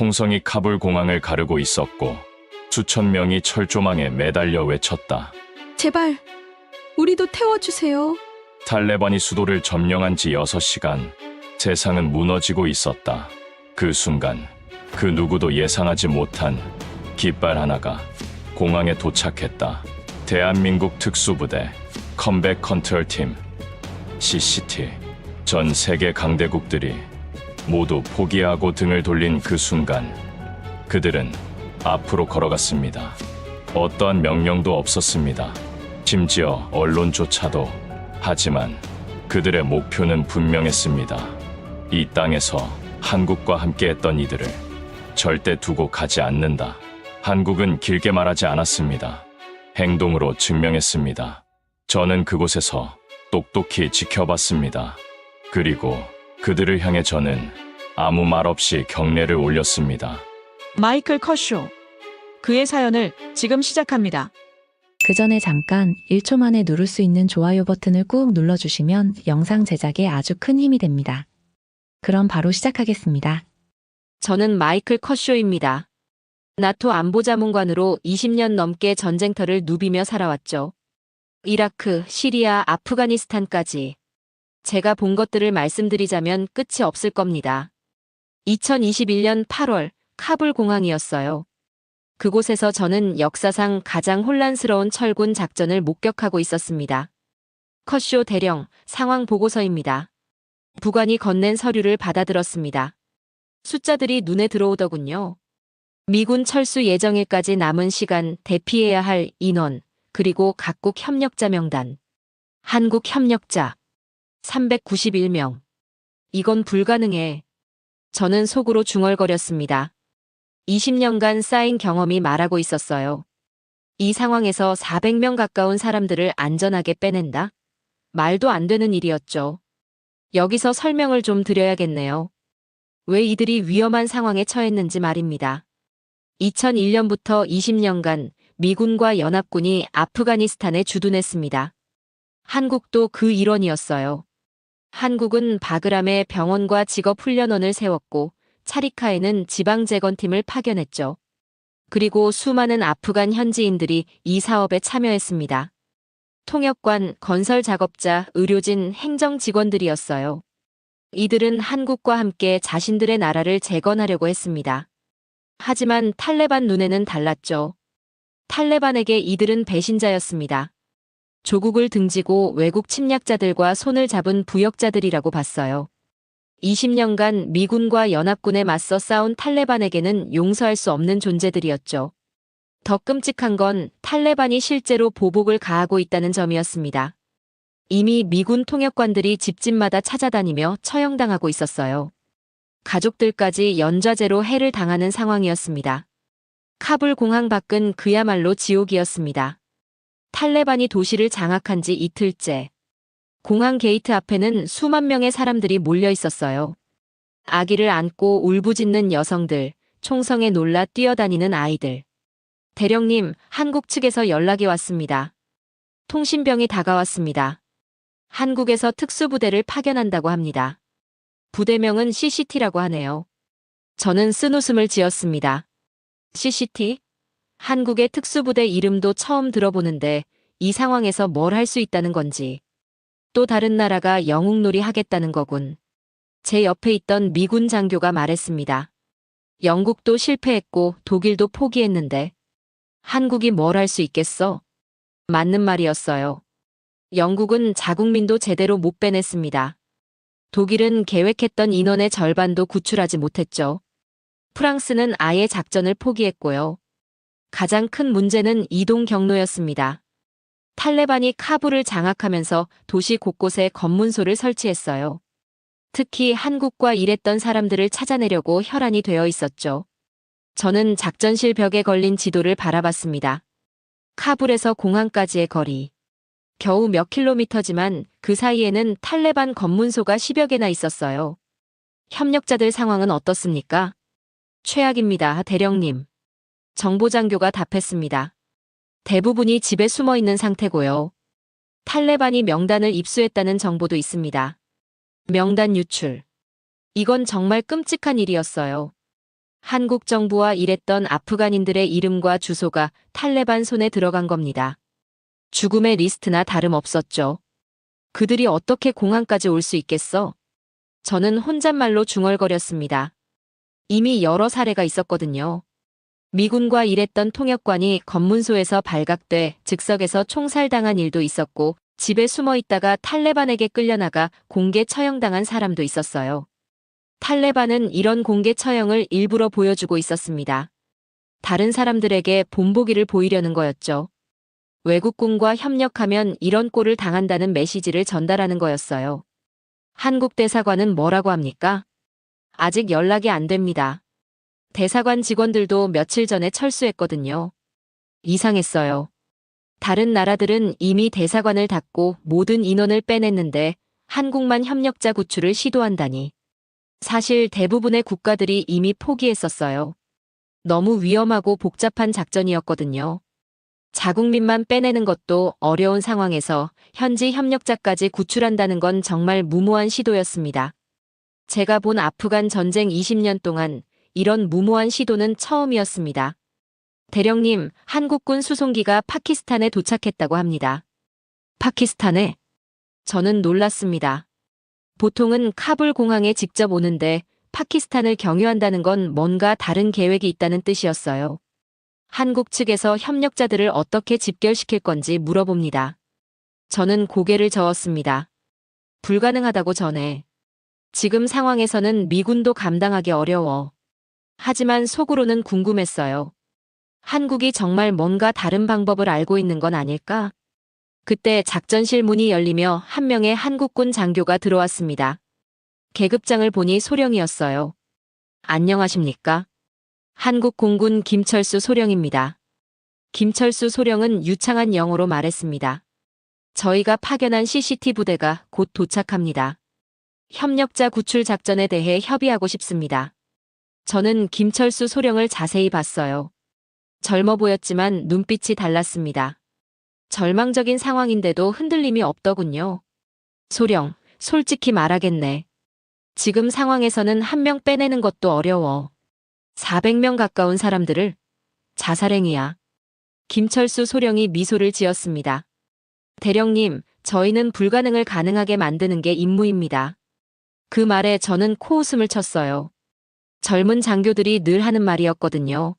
총성이 카불 공항을 가르고 있었고 수천 명이 철조망에 매달려 외쳤다. 제발, 우리도 태워주세요. 탈레반이 수도를 점령한 지 6시간, 세상은 무너지고 있었다. 그 순간, 그 누구도 예상하지 못한 깃발 하나가 공항에 도착했다. 대한민국 특수부대, 컴백 컨트롤팀, CCT, 전 세계 강대국들이 모두 포기하고 등을 돌린 그 순간, 그들은 앞으로 걸어갔습니다. 어떠한 명령도 없었습니다. 심지어 언론조차도. 하지만 그들의 목표는 분명했습니다. 이 땅에서 한국과 함께했던 이들을 절대 두고 가지 않는다. 한국은 길게 말하지 않았습니다. 행동으로 증명했습니다. 저는 그곳에서 똑똑히 지켜봤습니다. 그리고 그들을 향해 저는 아무 말 없이 경례를 올렸습니다. 마이클 컷쇼. 그의 사연을 지금 시작합니다. 그 전에 잠깐 1초 만에 누를 수 있는 좋아요 버튼을 꾹 눌러주시면 영상 제작에 아주 큰 힘이 됩니다. 그럼 바로 시작하겠습니다. 저는 마이클 컷쇼입니다. 나토 안보자문관으로 20년 넘게 전쟁터를 누비며 살아왔죠. 이라크, 시리아, 아프가니스탄까지. 제가 본 것들을 말씀드리자면 끝이 없을 겁니다. 2021년 8월 카불 공항이었어요. 그곳에서 저는 역사상 가장 혼란스러운 철군 작전을 목격하고 있었습니다. 컷쇼 대령 상황 보고서입니다. 부관이 건넨 서류를 받아들었습니다. 숫자들이 눈에 들어오더군요. 미군 철수 예정일까지 남은 시간, 대피해야 할 인원, 그리고 각국 협력자 명단. 한국 협력자 391명. 이건 불가능해. 저는 속으로 중얼거렸습니다. 20년간 쌓인 경험이 말하고 있었어요. 이 상황에서 400명 가까운 사람들을 안전하게 빼낸다? 말도 안 되는 일이었죠. 여기서 설명을 좀 드려야겠네요. 왜 이들이 위험한 상황에 처했는지 말입니다. 2001년부터 20년간 미군과 연합군이 아프가니스탄에 주둔했습니다. 한국도 그 일원이었어요. 한국은 바그람에 병원과 직업훈련원을 세웠고 차리카에는 지방재건팀을 파견했죠. 그리고 수많은 아프간 현지인들이 이 사업에 참여했습니다. 통역관, 건설작업자, 의료진, 행정직원들이었어요. 이들은 한국과 함께 자신들의 나라를 재건하려고 했습니다. 하지만 탈레반 눈에는 달랐죠. 탈레반에게 이들은 배신자였습니다. 조국을 등지고 외국 침략자들과 손을 잡은 부역자들이라고 봤어요. 20년간 미군과 연합군에 맞서 싸운 탈레반에게는 용서할 수 없는 존재들이었죠. 더 끔찍한 건 탈레반이 실제로 보복을 가하고 있다는 점이었습니다. 이미 미군 통역관들이 집집마다 찾아다니며 처형당하고 있었어요. 가족들까지 연좌제로 해를 당하는 상황이었습니다. 카불 공항 밖은 그야말로 지옥이었습니다. 탈레반이 도시를 장악한 지 이틀째. 공항 게이트 앞에는 수만 명의 사람들이 몰려 있었어요. 아기를 안고 울부짖는 여성들, 총성에 놀라 뛰어다니는 아이들. 대령님, 한국 측에서 연락이 왔습니다. 통신병이 다가왔습니다. 한국에서 특수부대를 파견한다고 합니다. 부대명은 CCT라고 하네요. 저는 쓴웃음을 지었습니다. CCT? 한국의 특수부대 이름도 처음 들어보는데 이 상황에서 뭘 할 수 있다는 건지. 또 다른 나라가 영웅놀이 하겠다는 거군. 제 옆에 있던 미군 장교가 말했습니다. 영국도 실패했고 독일도 포기했는데 한국이 뭘 할 수 있겠어? 맞는 말이었어요. 영국은 자국민도 제대로 못 빼냈습니다. 독일은 계획했던 인원의 절반도 구출하지 못했죠. 프랑스는 아예 작전을 포기했고요. 가장 큰 문제는 이동 경로였습니다. 탈레반이 카불을 장악하면서 도시 곳곳에 검문소를 설치했어요. 특히 한국과 일했던 사람들을 찾아내려고 혈안이 되어 있었죠. 저는 작전실 벽에 걸린 지도를 바라봤습니다. 카불에서 공항까지의 거리. 겨우 몇 킬로미터지만 그 사이에는 탈레반 검문소가 10여 개나 있었어요. 협력자들 상황은 어떻습니까? 최악입니다, 대령님. 정보장교가 답했습니다. 대부분이 집에 숨어 있는 상태고요. 탈레반이 명단을 입수했다는 정보도 있습니다. 명단 유출. 이건 정말 끔찍한 일이었어요. 한국 정부와 일했던 아프간인들의 이름과 주소가 탈레반 손에 들어간 겁니다. 죽음의 리스트나 다름없었죠. 그들이 어떻게 공항까지 올 수 있겠어? 저는 혼잣말로 중얼거렸습니다. 이미 여러 사례가 있었거든요. 미군과 일했던 통역관이 검문소에서 발각돼 즉석에서 총살당한 일도 있었고, 집에 숨어 있다가 탈레반에게 끌려나가 공개 처형당한 사람도 있었어요. 탈레반은 이런 공개 처형을 일부러 보여주고 있었습니다. 다른 사람들에게 본보기를 보이려는 거였죠. 외국군과 협력하면 이런 꼴을 당한다는 메시지를 전달하는 거였어요. 한국 대사관은 뭐라고 합니까? 아직 연락이 안 됩니다. 대사관 직원들도 며칠 전에 철수했거든요. 이상했어요. 다른 나라들은 이미 대사관을 닫고 모든 인원을 빼냈는데 한국만 협력자 구출을 시도한다니. 사실 대부분의 국가들이 이미 포기했었어요. 너무 위험하고 복잡한 작전이었거든요. 자국민만 빼내는 것도 어려운 상황에서 현지 협력자까지 구출한다는 건 정말 무모한 시도였습니다. 제가 본 아프간 전쟁 20년 동안 이런 무모한 시도는 처음이었습니다. 대령님, 한국군 수송기가 파키스탄에 도착했다고 합니다. 파키스탄에? 저는 놀랐습니다. 보통은 카불 공항에 직접 오는데 파키스탄을 경유한다는 건 뭔가 다른 계획이 있다는 뜻이었어요. 한국 측에서 협력자들을 어떻게 집결시킬 건지 물어봅니다. 저는 고개를 저었습니다. 불가능하다고 전해. 지금 상황에서는 미군도 감당하기 어려워. 하지만 속으로는 궁금했어요. 한국이 정말 뭔가 다른 방법을 알고 있는 건 아닐까? 그때 작전실 문이 열리며 한 명의 한국군 장교가 들어왔습니다. 계급장을 보니 소령이었어요. 안녕하십니까? 한국 공군 김철수 소령입니다. 김철수 소령은 유창한 영어로 말했습니다. 저희가 파견한 CCT 부대가 곧 도착합니다. 협력자 구출 작전에 대해 협의하고 싶습니다. 저는 김철수 소령을 자세히 봤어요. 젊어 보였지만 눈빛이 달랐습니다. 절망적인 상황인데도 흔들림이 없더군요. 소령, 솔직히 말하겠네. 지금 상황에서는 한 명 빼내는 것도 어려워. 400명 가까운 사람들을? 자살행위야. 김철수 소령이 미소를 지었습니다. 대령님, 저희는 불가능을 가능하게 만드는 게 임무입니다. 그 말에 저는 코웃음을 쳤어요. 젊은 장교들이 늘 하는 말이었거든요.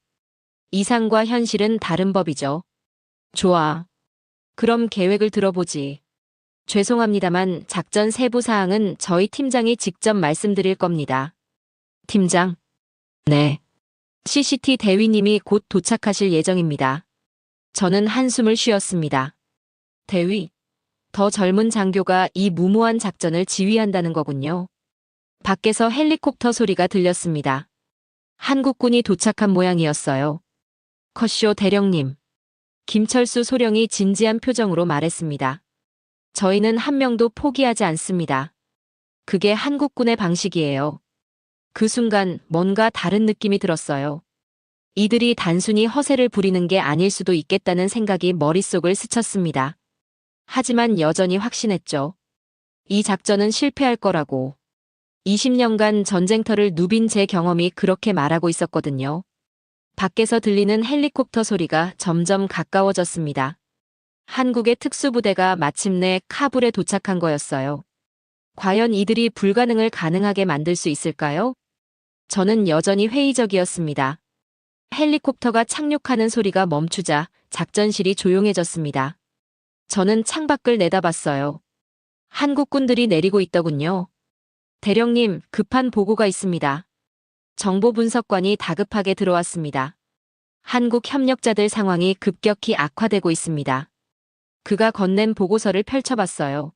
이상과 현실은 다른 법이죠. 좋아. 그럼 계획을 들어보지. 죄송합니다만 작전 세부 사항은 저희 팀장이 직접 말씀드릴 겁니다. 팀장? 네. CCT 대위님이 곧 도착하실 예정입니다. 저는 한숨을 쉬었습니다. 대위? 더 젊은 장교가 이 무모한 작전을 지휘한다는 거군요. 밖에서 헬리콥터 소리가 들렸습니다. 한국군이 도착한 모양이었어요. 컷쇼 대령님. 김철수 소령이 진지한 표정으로 말했습니다. 저희는 한 명도 포기하지 않습니다. 그게 한국군의 방식이에요. 그 순간 뭔가 다른 느낌이 들었어요. 이들이 단순히 허세를 부리는 게 아닐 수도 있겠다는 생각이 머릿속을 스쳤습니다. 하지만 여전히 확신했죠. 이 작전은 실패할 거라고. 20년간 전쟁터를 누빈 제 경험이 그렇게 말하고 있었거든요. 밖에서 들리는 헬리콥터 소리가 점점 가까워졌습니다. 한국의 특수부대가 마침내 카불에 도착한 거였어요. 과연 이들이 불가능을 가능하게 만들 수 있을까요? 저는 여전히 회의적이었습니다. 헬리콥터가 착륙하는 소리가 멈추자 작전실이 조용해졌습니다. 저는 창밖을 내다봤어요. 한국군들이 내리고 있더군요. 대령님, 급한 보고가 있습니다. 정보분석관이 다급하게 들어왔습니다. 한국 협력자들 상황이 급격히 악화되고 있습니다. 그가 건넨 보고서를 펼쳐봤어요.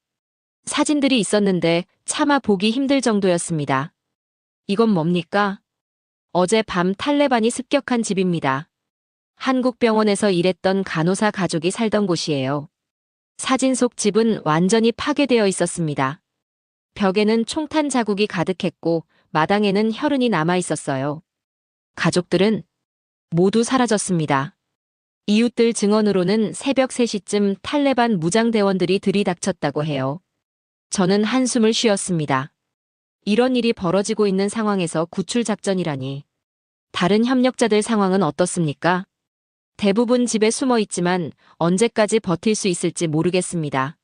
사진들이 있었는데 차마 보기 힘들 정도였습니다. 이건 뭡니까? 어제 밤 탈레반이 습격한 집입니다. 한국 병원에서 일했던 간호사 가족이 살던 곳이에요. 사진 속 집은 완전히 파괴되어 있었습니다. 벽에는 총탄 자국이 가득했고 마당에는 혈흔이 남아 있었어요. 가족들은 모두 사라졌습니다. 이웃들 증언으로는 새벽 3시쯤 탈레반 무장대원들이 들이닥쳤다고 해요. 저는 한숨을 쉬었습니다. 이런 일이 벌어지고 있는 상황에서 구출 작전이라니. 다른 협력자들 상황은 어떻습니까? 대부분 집에 숨어 있지만 언제까지 버틸 수 있을지 모르겠습니다.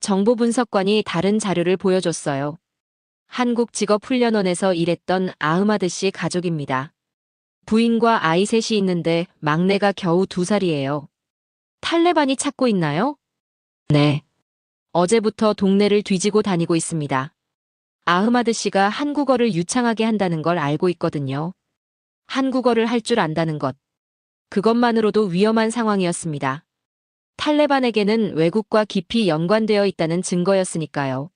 정보분석관이 다른 자료를 보여줬어요. 한국직업훈련원에서 일했던 아흐마드 씨 가족입니다. 부인과 아이 셋이 있는데 막내가 겨우 2살이에요. 탈레반이 찾고 있나요? 네. 어제부터 동네를 뒤지고 다니고 있습니다. 아흐마드 씨가 한국어를 유창하게 한다는 걸 알고 있거든요. 한국어를 할 줄 안다는 것. 그것만으로도 위험한 상황이었습니다. 탈레반에게는 외국과 깊이 연관되어 있다는 증거였으니까요.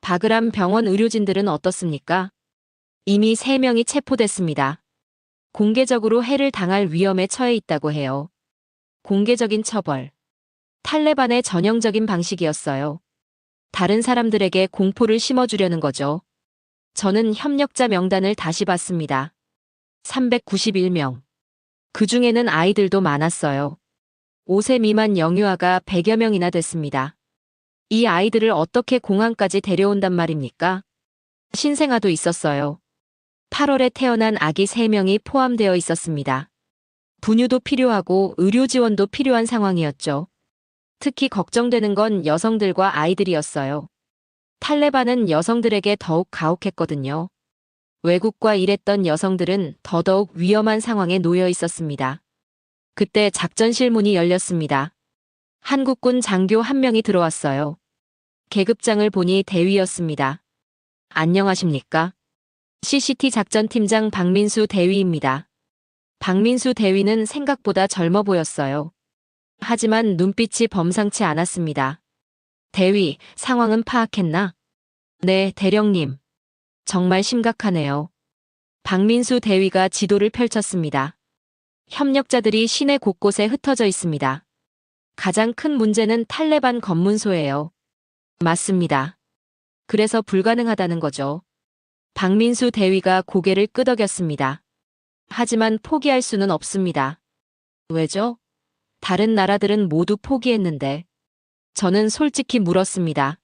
바그람 병원 의료진들은 어떻습니까? 이미 3명이 체포됐습니다. 공개적으로 해를 당할 위험에 처해 있다고 해요. 공개적인 처벌. 탈레반의 전형적인 방식이었어요. 다른 사람들에게 공포를 심어주려는 거죠. 저는 협력자 명단을 다시 봤습니다. 391명. 그 중에는 아이들도 많았어요. 5세 미만 영유아가 100여 명이나 됐습니다. 이 아이들을 어떻게 공항까지 데려온단 말입니까? 신생아도 있었어요. 8월에 태어난 아기 3명이 포함되어 있었습니다. 분유도 필요하고 의료 지원도 필요한 상황이었죠. 특히 걱정되는 건 여성들과 아이들이었어요. 탈레반은 여성들에게 더욱 가혹했거든요. 외국과 일했던 여성들은 더더욱 위험한 상황에 놓여 있었습니다. 그때 작전실 문이 열렸습니다. 한국군 장교 1명이 들어왔어요. 계급장을 보니 대위였습니다. 안녕하십니까? CCT 작전팀장 박민수 대위입니다. 박민수 대위는 생각보다 젊어 보였어요. 하지만 눈빛이 범상치 않았습니다. 대위, 상황은 파악했나? 네, 대령님. 정말 심각하네요. 박민수 대위가 지도를 펼쳤습니다. 협력자들이 시내 곳곳에 흩어져 있습니다. 가장 큰 문제는 탈레반 검문소예요. 맞습니다. 그래서 불가능하다는 거죠. 박민수 대위가 고개를 끄덕였습니다. 하지만 포기할 수는 없습니다. 왜죠? 다른 나라들은 모두 포기했는데. 저는 솔직히 물었습니다.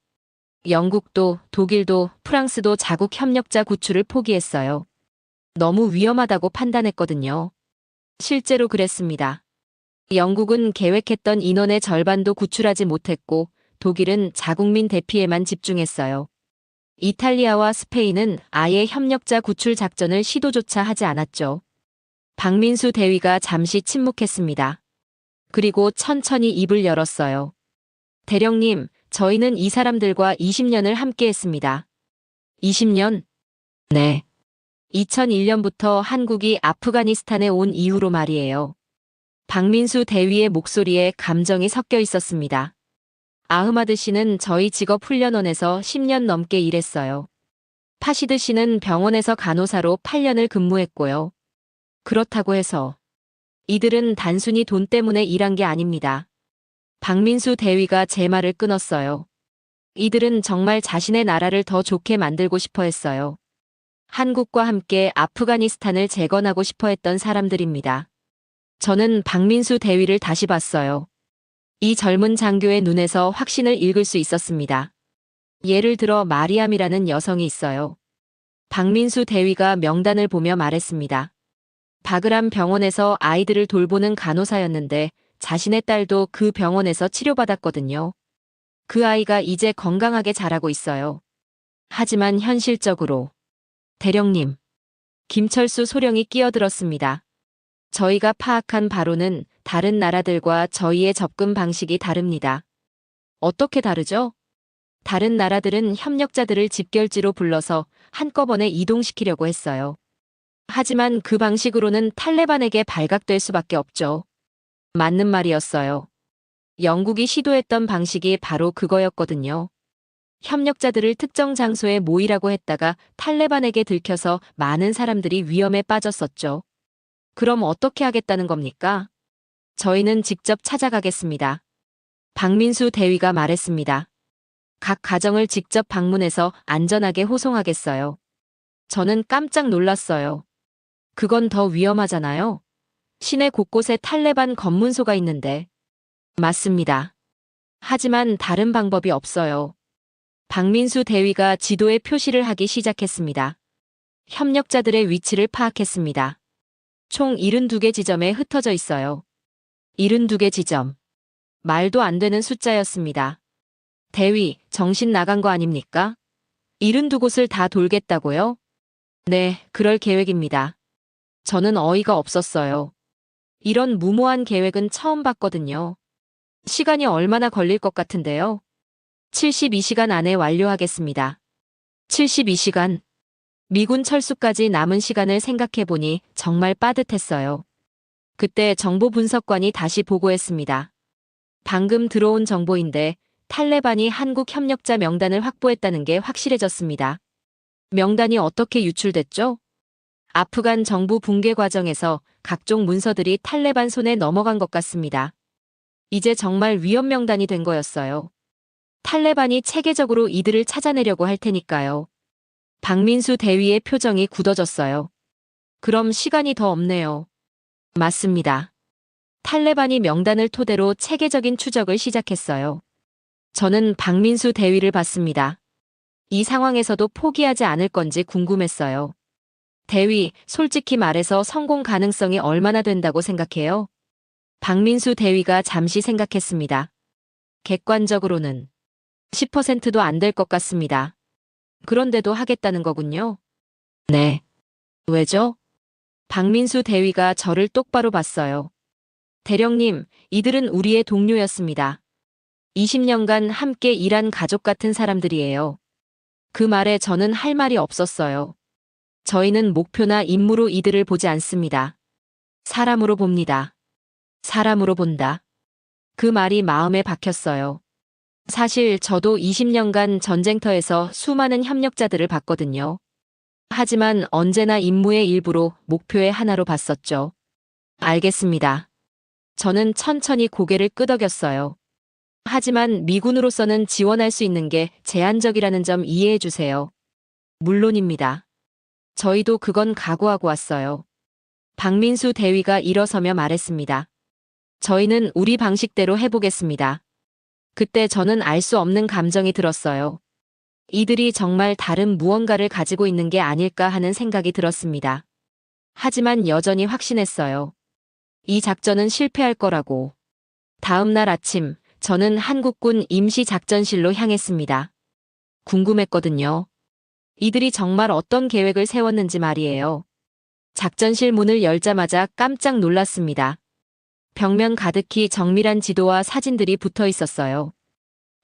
영국도, 독일도, 프랑스도 자국 협력자 구출을 포기했어요. 너무 위험하다고 판단했거든요. 실제로 그랬습니다. 영국은 계획했던 인원의 절반도 구출하지 못했고, 독일은 자국민 대피에만 집중했어요. 이탈리아와 스페인은 아예 협력자 구출 작전을 시도조차 하지 않았죠. 박민수 대위가 잠시 침묵했습니다. 그리고 천천히 입을 열었어요. 대령님, 저희는 이 사람들과 20년을 함께했습니다. 20년? 네. 2001년부터 한국이 아프가니스탄에 온 이후로 말이에요. 박민수 대위의 목소리에 감정이 섞여 있었습니다. 아흐마드 씨는 저희 직업훈련원에서 10년 넘게 일했어요. 파시드 씨는 병원에서 간호사로 8년을 근무했고요. 그렇다고 해서 이들은 단순히 돈 때문에 일한 게 아닙니다. 박민수 대위가 제 말을 끊었어요. 이들은 정말 자신의 나라를 더 좋게 만들고 싶어 했어요. 한국과 함께 아프가니스탄을 재건하고 싶어 했던 사람들입니다. 저는 박민수 대위를 다시 봤어요. 이 젊은 장교의 눈에서 확신을 읽을 수 있었습니다. 예를 들어 마리암이라는 여성이 있어요. 박민수 대위가 명단을 보며 말했습니다. 바그람 병원에서 아이들을 돌보는 간호사였는데 자신의 딸도 그 병원에서 치료받았거든요. 그 아이가 이제 건강하게 자라고 있어요. 하지만 현실적으로 대령님, 김철수 소령이 끼어들었습니다. 저희가 파악한 바로는 다른 나라들과 저희의 접근 방식이 다릅니다. 어떻게 다르죠? 다른 나라들은 협력자들을 집결지로 불러서 한꺼번에 이동시키려고 했어요. 하지만 그 방식으로는 탈레반에게 발각될 수밖에 없죠. 맞는 말이었어요. 영국이 시도했던 방식이 바로 그거였거든요. 협력자들을 특정 장소에 모이라고 했다가 탈레반에게 들켜서 많은 사람들이 위험에 빠졌었죠. 그럼 어떻게 하겠다는 겁니까? 저희는 직접 찾아가겠습니다. 박민수 대위가 말했습니다. 각 가정을 직접 방문해서 안전하게 호송하겠어요. 저는 깜짝 놀랐어요. 그건 더 위험하잖아요. 시내 곳곳에 탈레반 검문소가 있는데. 맞습니다. 하지만 다른 방법이 없어요. 박민수 대위가 지도에 표시를 하기 시작했습니다. 협력자들의 위치를 파악했습니다. 총 72개 지점에 흩어져 있어요. 72개 지점. 말도 안 되는 숫자였습니다. 대위, 정신 나간 거 아닙니까? 72곳을 다 돌겠다고요? 네, 그럴 계획입니다. 저는 어이가 없었어요. 이런 무모한 계획은 처음 봤거든요. 시간이 얼마나 걸릴 것 같은데요? 72시간 안에 완료하겠습니다. 72시간. 미군 철수까지 남은 시간을 생각해보니 정말 빠듯했어요. 그때 정보분석관이 다시 보고했습니다. 방금 들어온 정보인데 탈레반이 한국 협력자 명단을 확보했다는 게 확실해졌습니다. 명단이 어떻게 유출됐죠? 아프간 정부 붕괴 과정에서 각종 문서들이 탈레반 손에 넘어간 것 같습니다. 이제 정말 위험 명단이 된 거였어요. 탈레반이 체계적으로 이들을 찾아내려고 할 테니까요. 박민수 대위의 표정이 굳어졌어요. 그럼 시간이 더 없네요. 맞습니다. 탈레반이 명단을 토대로 체계적인 추적을 시작했어요. 저는 박민수 대위를 봤습니다. 이 상황에서도 포기하지 않을 건지 궁금했어요. 대위, 솔직히 말해서 성공 가능성이 얼마나 된다고 생각해요? 박민수 대위가 잠시 생각했습니다. 객관적으로는 10%도 안 될 것 같습니다. 그런데도 하겠다는 거군요. 네. 왜죠? 박민수 대위가 저를 똑바로 봤어요. 대령님, 이들은 우리의 동료였습니다. 20년간 함께 일한 가족 같은 사람들이에요. 그 말에 저는 할 말이 없었어요. 저희는 목표나 임무로 이들을 보지 않습니다. 사람으로 봅니다. 사람으로 본다. 그 말이 마음에 박혔어요. 사실 저도 20년간 전쟁터에서 수많은 협력자들을 봤거든요. 하지만 언제나 임무의 일부로 목표의 하나로 봤었죠. 알겠습니다. 저는 천천히 고개를 끄덕였어요. 하지만 미군으로서는 지원할 수 있는 게 제한적이라는 점 이해해 주세요. 물론입니다. 저희도 그건 각오하고 왔어요. 박민수 대위가 일어서며 말했습니다. 저희는 우리 방식대로 해보겠습니다. 그때 저는 알 수 없는 감정이 들었어요. 이들이 정말 다른 무언가를 가지고 있는 게 아닐까 하는 생각이 들었습니다. 하지만 여전히 확신했어요. 이 작전은 실패할 거라고. 다음 날 아침, 저는 한국군 임시작전실로 향했습니다. 궁금했거든요. 이들이 정말 어떤 계획을 세웠는지 말이에요. 작전실 문을 열자마자 깜짝 놀랐습니다. 벽면 가득히 정밀한 지도와 사진들이 붙어 있었어요.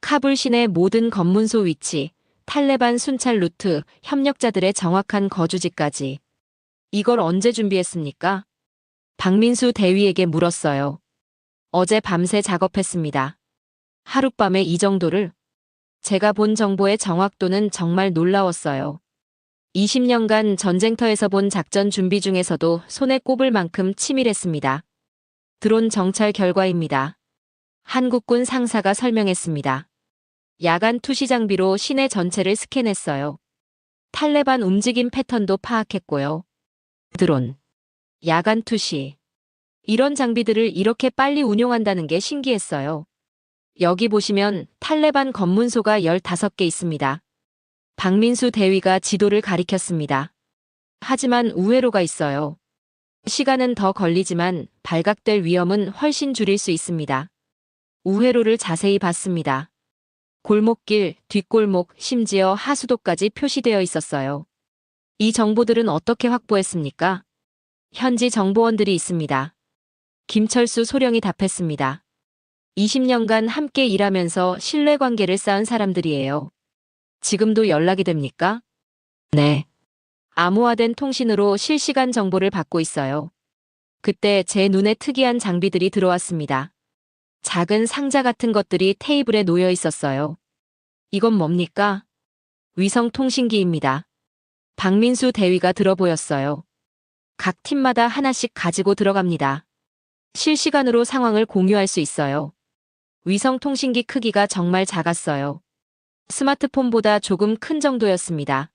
카불 시내 모든 검문소 위치, 탈레반 순찰 루트, 협력자들의 정확한 거주지까지. 이걸 언제 준비했습니까? 박민수 대위에게 물었어요. 어제 밤새 작업했습니다. 하룻밤에 이 정도를? 제가 본 정보의 정확도는 정말 놀라웠어요. 20년간 전쟁터에서 본 작전 준비 중에서도 손에 꼽을 만큼 치밀했습니다. 드론 정찰 결과입니다. 한국군 상사가 설명했습니다. 야간 투시 장비로 시내 전체를 스캔했어요. 탈레반 움직임 패턴도 파악했고요. 드론, 야간 투시. 이런 장비들을 이렇게 빨리 운용한다는 게 신기했어요. 여기 보시면 탈레반 검문소가 15개 있습니다. 박민수 대위가 지도를 가리켰습니다. 하지만 우회로가 있어요. 시간은 더 걸리지만 발각될 위험은 훨씬 줄일 수 있습니다. 우회로를 자세히 봤습니다. 골목길, 뒷골목, 심지어 하수도까지 표시되어 있었어요. 이 정보들은 어떻게 확보했습니까? 현지 정보원들이 있습니다. 김철수 소령이 답했습니다. 20년간 함께 일하면서 신뢰관계를 쌓은 사람들이에요. 지금도 연락이 됩니까? 네. 암호화된 통신으로 실시간 정보를 받고 있어요. 그때 제 눈에 특이한 장비들이 들어왔습니다. 작은 상자 같은 것들이 테이블에 놓여 있었어요. 이건 뭡니까? 위성 통신기입니다. 박민수 대위가 들어 보였어요. 각 팀마다 하나씩 가지고 들어갑니다. 실시간으로 상황을 공유할 수 있어요. 위성 통신기 크기가 정말 작았어요. 스마트폰보다 조금 큰 정도였습니다.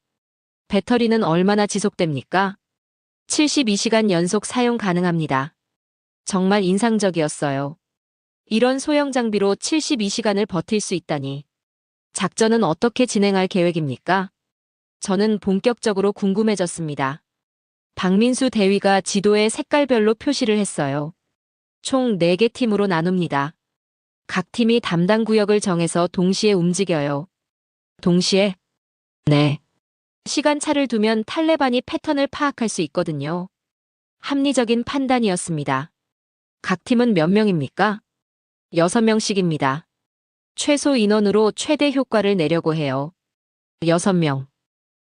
배터리는 얼마나 지속됩니까? 72시간 연속 사용 가능합니다. 정말 인상적이었어요. 이런 소형 장비로 72시간을 버틸 수 있다니. 작전은 어떻게 진행할 계획입니까? 저는 본격적으로 궁금해졌습니다. 박민수 대위가 지도에 색깔별로 표시를 했어요. 총 4개 팀으로 나눕니다. 각 팀이 담당 구역을 정해서 동시에 움직여요. 동시에? 네. 시간차를 두면 탈레반이 패턴을 파악할 수 있거든요. 합리적인 판단이었습니다. 각 팀은 몇 명입니까? 6명씩입니다. 최소 인원으로 최대 효과를 내려고 해요. 6명.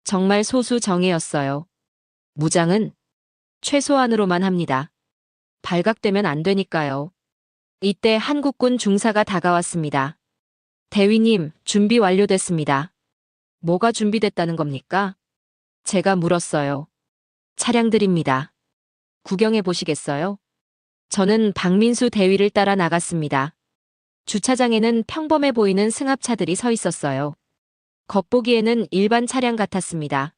정말 소수 정예였어요. 무장은 최소한으로만 합니다. 발각되면 안 되니까요. 이때 한국군 중사가 다가왔습니다. 대위님, 준비 완료됐습니다. 뭐가 준비됐다는 겁니까? 제가 물었어요. 차량들입니다. 구경해 보시겠어요? 저는 박민수 대위를 따라 나갔습니다. 주차장에는 평범해 보이는 승합차들이 서 있었어요. 겉보기에는 일반 차량 같았습니다.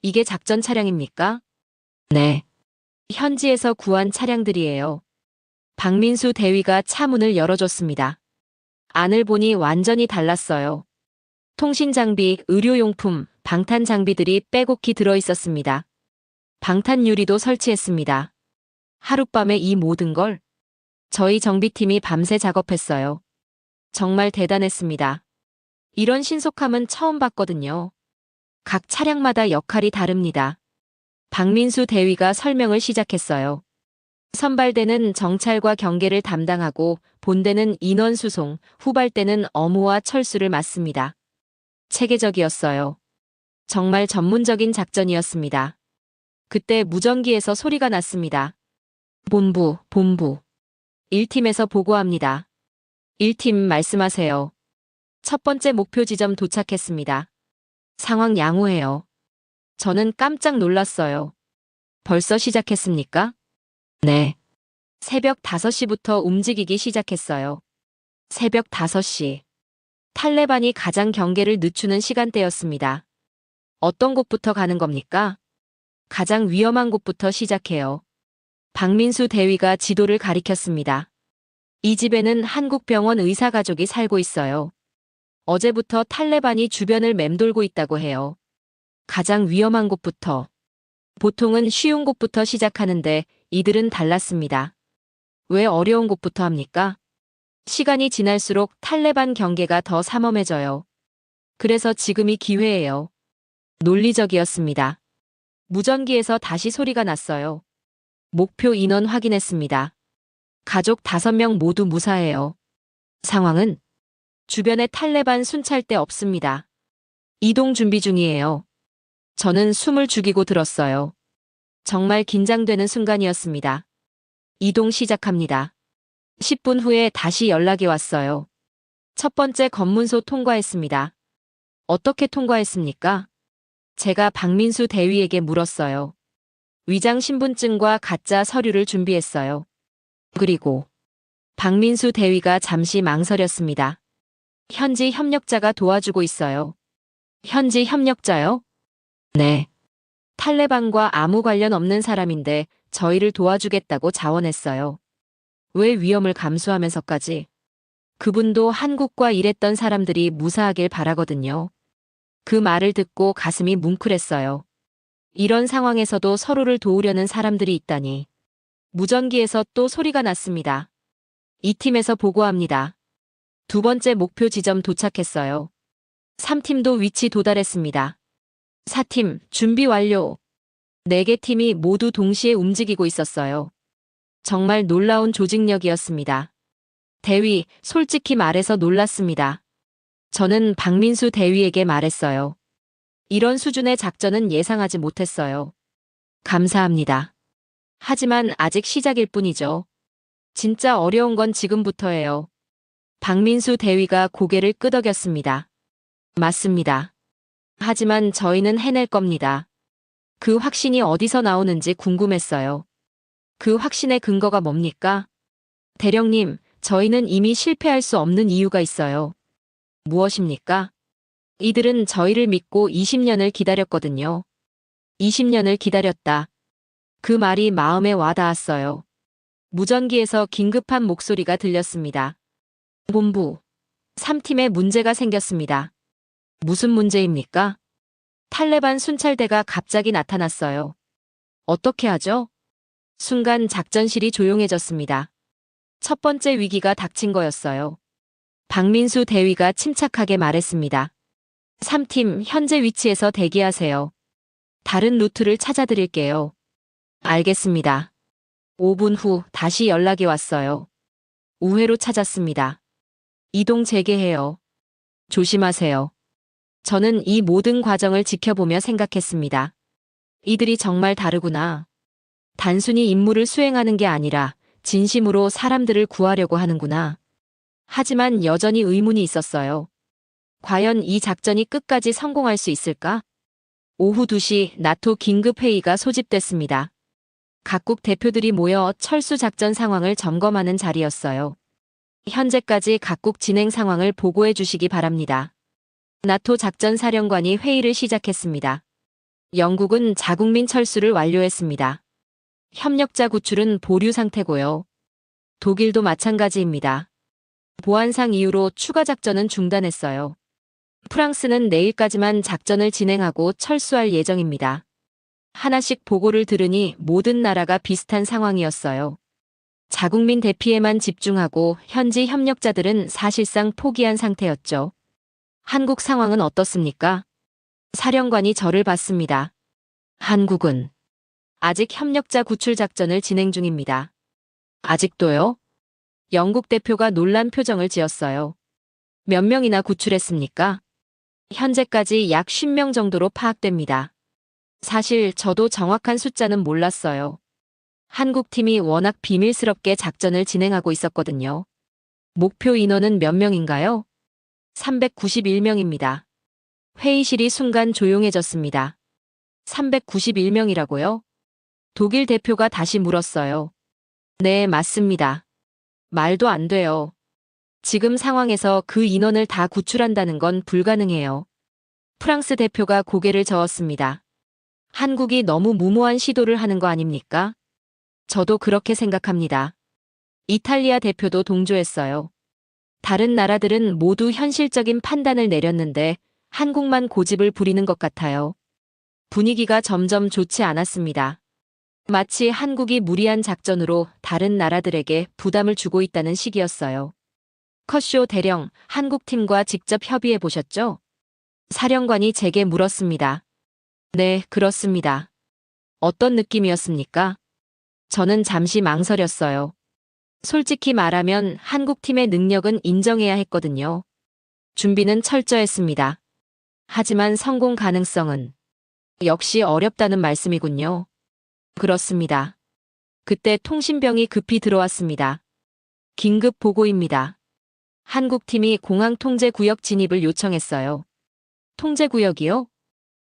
이게 작전 차량입니까? 네. 현지에서 구한 차량들이에요. 박민수 대위가 차 문을 열어줬습니다. 안을 보니 완전히 달랐어요. 통신 장비, 의료용품, 방탄 장비들이 빼곡히 들어있었습니다. 방탄 유리도 설치했습니다. 하룻밤에 이 모든 걸 저희 정비팀이 밤새 작업했어요. 정말 대단했습니다. 이런 신속함은 처음 봤거든요. 각 차량마다 역할이 다릅니다. 박민수 대위가 설명을 시작했어요. 선발대는 정찰과 경계를 담당하고 본대는 인원 수송, 후발대는 어무와 철수를 맡습니다. 체계적이었어요. 정말 전문적인 작전이었습니다. 그때 무전기에서 소리가 났습니다. 본부. 1팀에서 보고합니다. 1팀 말씀하세요. 첫 번째 목표 지점 도착했습니다. 상황 양호해요. 저는 깜짝 놀랐어요. 벌써 시작했습니까? 네. 새벽 5시부터 움직이기 시작했어요. 새벽 5시. 탈레반이 가장 경계를 늦추는 시간대였습니다. 어떤 곳부터 가는 겁니까? 가장 위험한 곳부터 시작해요. 박민수 대위가 지도를 가리켰습니다. 이 집에는 한국 병원 의사 가족이 살고 있어요. 어제부터 탈레반이 주변을 맴돌고 있다고 해요. 가장 위험한 곳부터. 보통은 쉬운 곳부터 시작하는데 이들은 달랐습니다. 왜 어려운 곳부터 합니까? 시간이 지날수록 탈레반 경계가 더 삼엄해져요. 그래서 지금이 기회예요. 논리적이었습니다. 무전기에서 다시 소리가 났어요. 목표 인원 확인했습니다. 가족 5명 모두 무사해요. 상황은? 주변에 탈레반 순찰대 없습니다. 이동 준비 중이에요. 저는 숨을 죽이고 들었어요. 정말 긴장되는 순간이었습니다. 이동 시작합니다. 10분 후에 다시 연락이 왔어요. 첫 번째 검문소 통과했습니다. 어떻게 통과했습니까? 제가 박민수 대위에게 물었어요. 위장 신분증과 가짜 서류를 준비했어요. 그리고 박민수 대위가 잠시 망설였습니다. 현지 협력자가 도와주고 있어요. 현지 협력자요? 네. 탈레반과 아무 관련 없는 사람인데 저희를 도와주겠다고 자원했어요. 왜 위험을 감수하면서까지? 그분도 한국과 일했던 사람들이 무사하길 바라거든요. 그 말을 듣고 가슴이 뭉클했어요. 이런 상황에서도 서로를 도우려는 사람들이 있다니. 무전기에서 또 소리가 났습니다. 이 팀에서 보고합니다. 두 번째 목표 지점 도착했어요. 3팀도 위치 도달했습니다. 4팀 준비 완료. 4개 팀이 모두 동시에 움직이고 있었어요. 정말 놀라운 조직력이었습니다. 대위, 솔직히 말해서 놀랐습니다. 저는 박민수 대위에게 말했어요. 이런 수준의 작전은 예상하지 못했어요. 감사합니다. 하지만 아직 시작일 뿐이죠. 진짜 어려운 건 지금부터예요. 박민수 대위가 고개를 끄덕였습니다. 맞습니다. 하지만 저희는 해낼 겁니다. 그 확신이 어디서 나오는지 궁금했어요. 그 확신의 근거가 뭡니까? 대령님, 저희는 이미 실패할 수 없는 이유가 있어요. 무엇입니까? 이들은 저희를 믿고 20년을 기다렸거든요. 20년을 기다렸다. 그 말이 마음에 와닿았어요. 무전기에서 긴급한 목소리가 들렸습니다. 본부. 3팀에 문제가 생겼습니다. 무슨 문제입니까? 탈레반 순찰대가 갑자기 나타났어요. 어떻게 하죠? 순간 작전실이 조용해졌습니다. 첫 번째 위기가 닥친 거였어요. 박민수 대위가 침착하게 말했습니다. 3팀 현재 위치에서 대기하세요. 다른 루트를 찾아드릴게요. 알겠습니다. 5분 후 다시 연락이 왔어요. 우회로 찾았습니다. 이동 재개해요. 조심하세요. 저는 이 모든 과정을 지켜보며 생각했습니다. 이들이 정말 다르구나. 단순히 임무를 수행하는 게 아니라 진심으로 사람들을 구하려고 하는구나. 하지만 여전히 의문이 있었어요. 과연 이 작전이 끝까지 성공할 수 있을까? 오후 2시 나토 긴급회의가 소집됐습니다. 각국 대표들이 모여 철수 작전 상황을 점검하는 자리였어요. 현재까지 각국 진행 상황을 보고해 주시기 바랍니다. 나토 작전사령관이 회의를 시작했습니다. 영국은 자국민 철수를 완료했습니다. 협력자 구출은 보류 상태고요. 독일도 마찬가지입니다. 보안상 이유로 추가 작전은 중단했어요. 프랑스는 내일까지만 작전을 진행하고 철수할 예정입니다. 하나씩 보고를 들으니 모든 나라가 비슷한 상황이었어요. 자국민 대피에만 집중하고 현지 협력자들은 사실상 포기한 상태였죠. 한국 상황은 어떻습니까? 사령관이 저를 봤습니다. 한국은 아직 협력자 구출 작전을 진행 중입니다. 아직도요? 영국 대표가 놀란 표정을 지었어요. 몇 명이나 구출했습니까? 현재까지 약 50명 정도로 파악됩니다. 사실 저도 정확한 숫자는 몰랐어요. 한국 팀이 워낙 비밀스럽게 작전을 진행하고 있었거든요. 목표 인원은 몇 명인가요? 391명입니다. 회의실이 순간 조용해졌습니다. 391명이라고요? 독일 대표가 다시 물었어요. 네, 맞습니다. 말도 안 돼요. 지금 상황에서 그 인원을 다 구출한다는 건 불가능해요. 프랑스 대표가 고개를 저었습니다. 한국이 너무 무모한 시도를 하는 거 아닙니까? 저도 그렇게 생각합니다. 이탈리아 대표도 동조했어요. 다른 나라들은 모두 현실적인 판단을 내렸는데 한국만 고집을 부리는 것 같아요. 분위기가 점점 좋지 않았습니다. 마치 한국이 무리한 작전으로 다른 나라들에게 부담을 주고 있다는 식이었어요. 커쇼 대령, 한국팀과 직접 협의해 보셨죠? 사령관이 제게 물었습니다. 네, 그렇습니다. 어떤 느낌이었습니까? 저는 잠시 망설였어요. 솔직히 말하면 한국팀의 능력은 인정해야 했거든요. 준비는 철저했습니다. 하지만 성공 가능성은 역시 어렵다는 말씀이군요. 그렇습니다. 그때 통신병이 급히 들어왔습니다. 긴급 보고입니다. 한국팀이 공항 통제구역 진입을 요청했어요. 통제구역이요?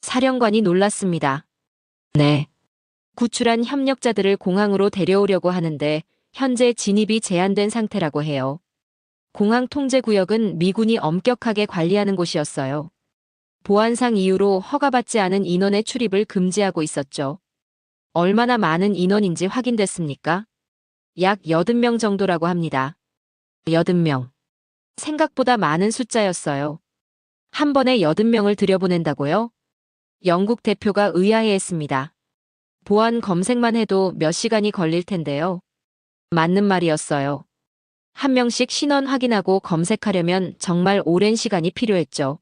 사령관이 놀랐습니다. 네. 구출한 협력자들을 공항으로 데려오려고 하는데 현재 진입이 제한된 상태라고 해요. 공항 통제구역은 미군이 엄격하게 관리하는 곳이었어요. 보안상 이유로 허가받지 않은 인원의 출입을 금지하고 있었죠. 얼마나 많은 인원인지 확인됐습니까? 약 80명 정도라고 합니다. 80명. 생각보다 많은 숫자였어요. 한 번에 80명을 들여보낸다고요? 영국 대표가 의아해했습니다. 보안 검색만 해도 몇 시간이 걸릴 텐데요. 맞는 말이었어요. 한 명씩 신원 확인하고 검색하려면 정말 오랜 시간이 필요했죠.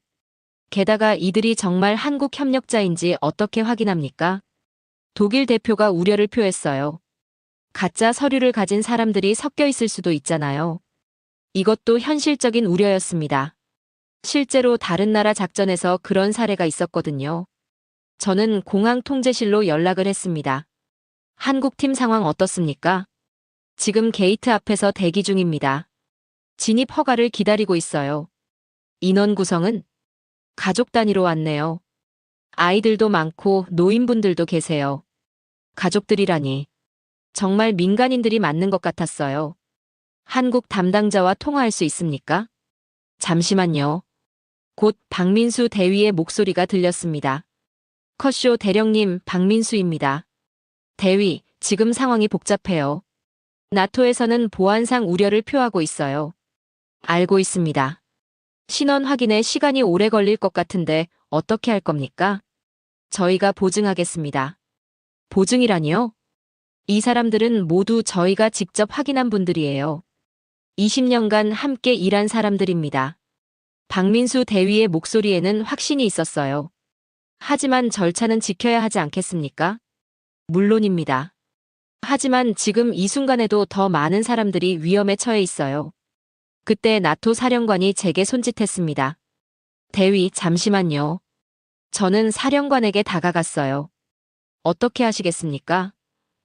게다가 이들이 정말 한국 협력자인지 어떻게 확인합니까? 독일 대표가 우려를 표했어요. 가짜 서류를 가진 사람들이 섞여 있을 수도 있잖아요. 이것도 현실적인 우려였습니다. 실제로 다른 나라 작전에서 그런 사례가 있었거든요. 저는 공항 통제실로 연락을 했습니다. 한국팀 상황 어떻습니까? 지금 게이트 앞에서 대기 중입니다. 진입 허가를 기다리고 있어요. 인원 구성은? 가족 단위로 왔네요. 아이들도 많고 노인분들도 계세요. 가족들이라니. 정말 민간인들이 맞는 것 같았어요. 한국 담당자와 통화할 수 있습니까? 잠시만요. 곧 박민수 대위의 목소리가 들렸습니다. 커쇼 대령님, 박민수입니다. 대위, 지금 상황이 복잡해요. 나토에서는 보안상 우려를 표하고 있어요. 알고 있습니다. 신원 확인에 시간이 오래 걸릴 것 같은데 어떻게 할 겁니까? 저희가 보증하겠습니다. 보증이라니요? 이 사람들은 모두 저희가 직접 확인한 분들이에요. 20년간 함께 일한 사람들입니다. 박민수 대위의 목소리에는 확신이 있었어요. 하지만 절차는 지켜야 하지 않겠습니까? 물론입니다. 하지만 지금 이 순간에도 더 많은 사람들이 위험에 처해 있어요. 그때 나토 사령관이 제게 손짓했습니다. 대위, 잠시만요. 저는 사령관에게 다가갔어요. 어떻게 하시겠습니까?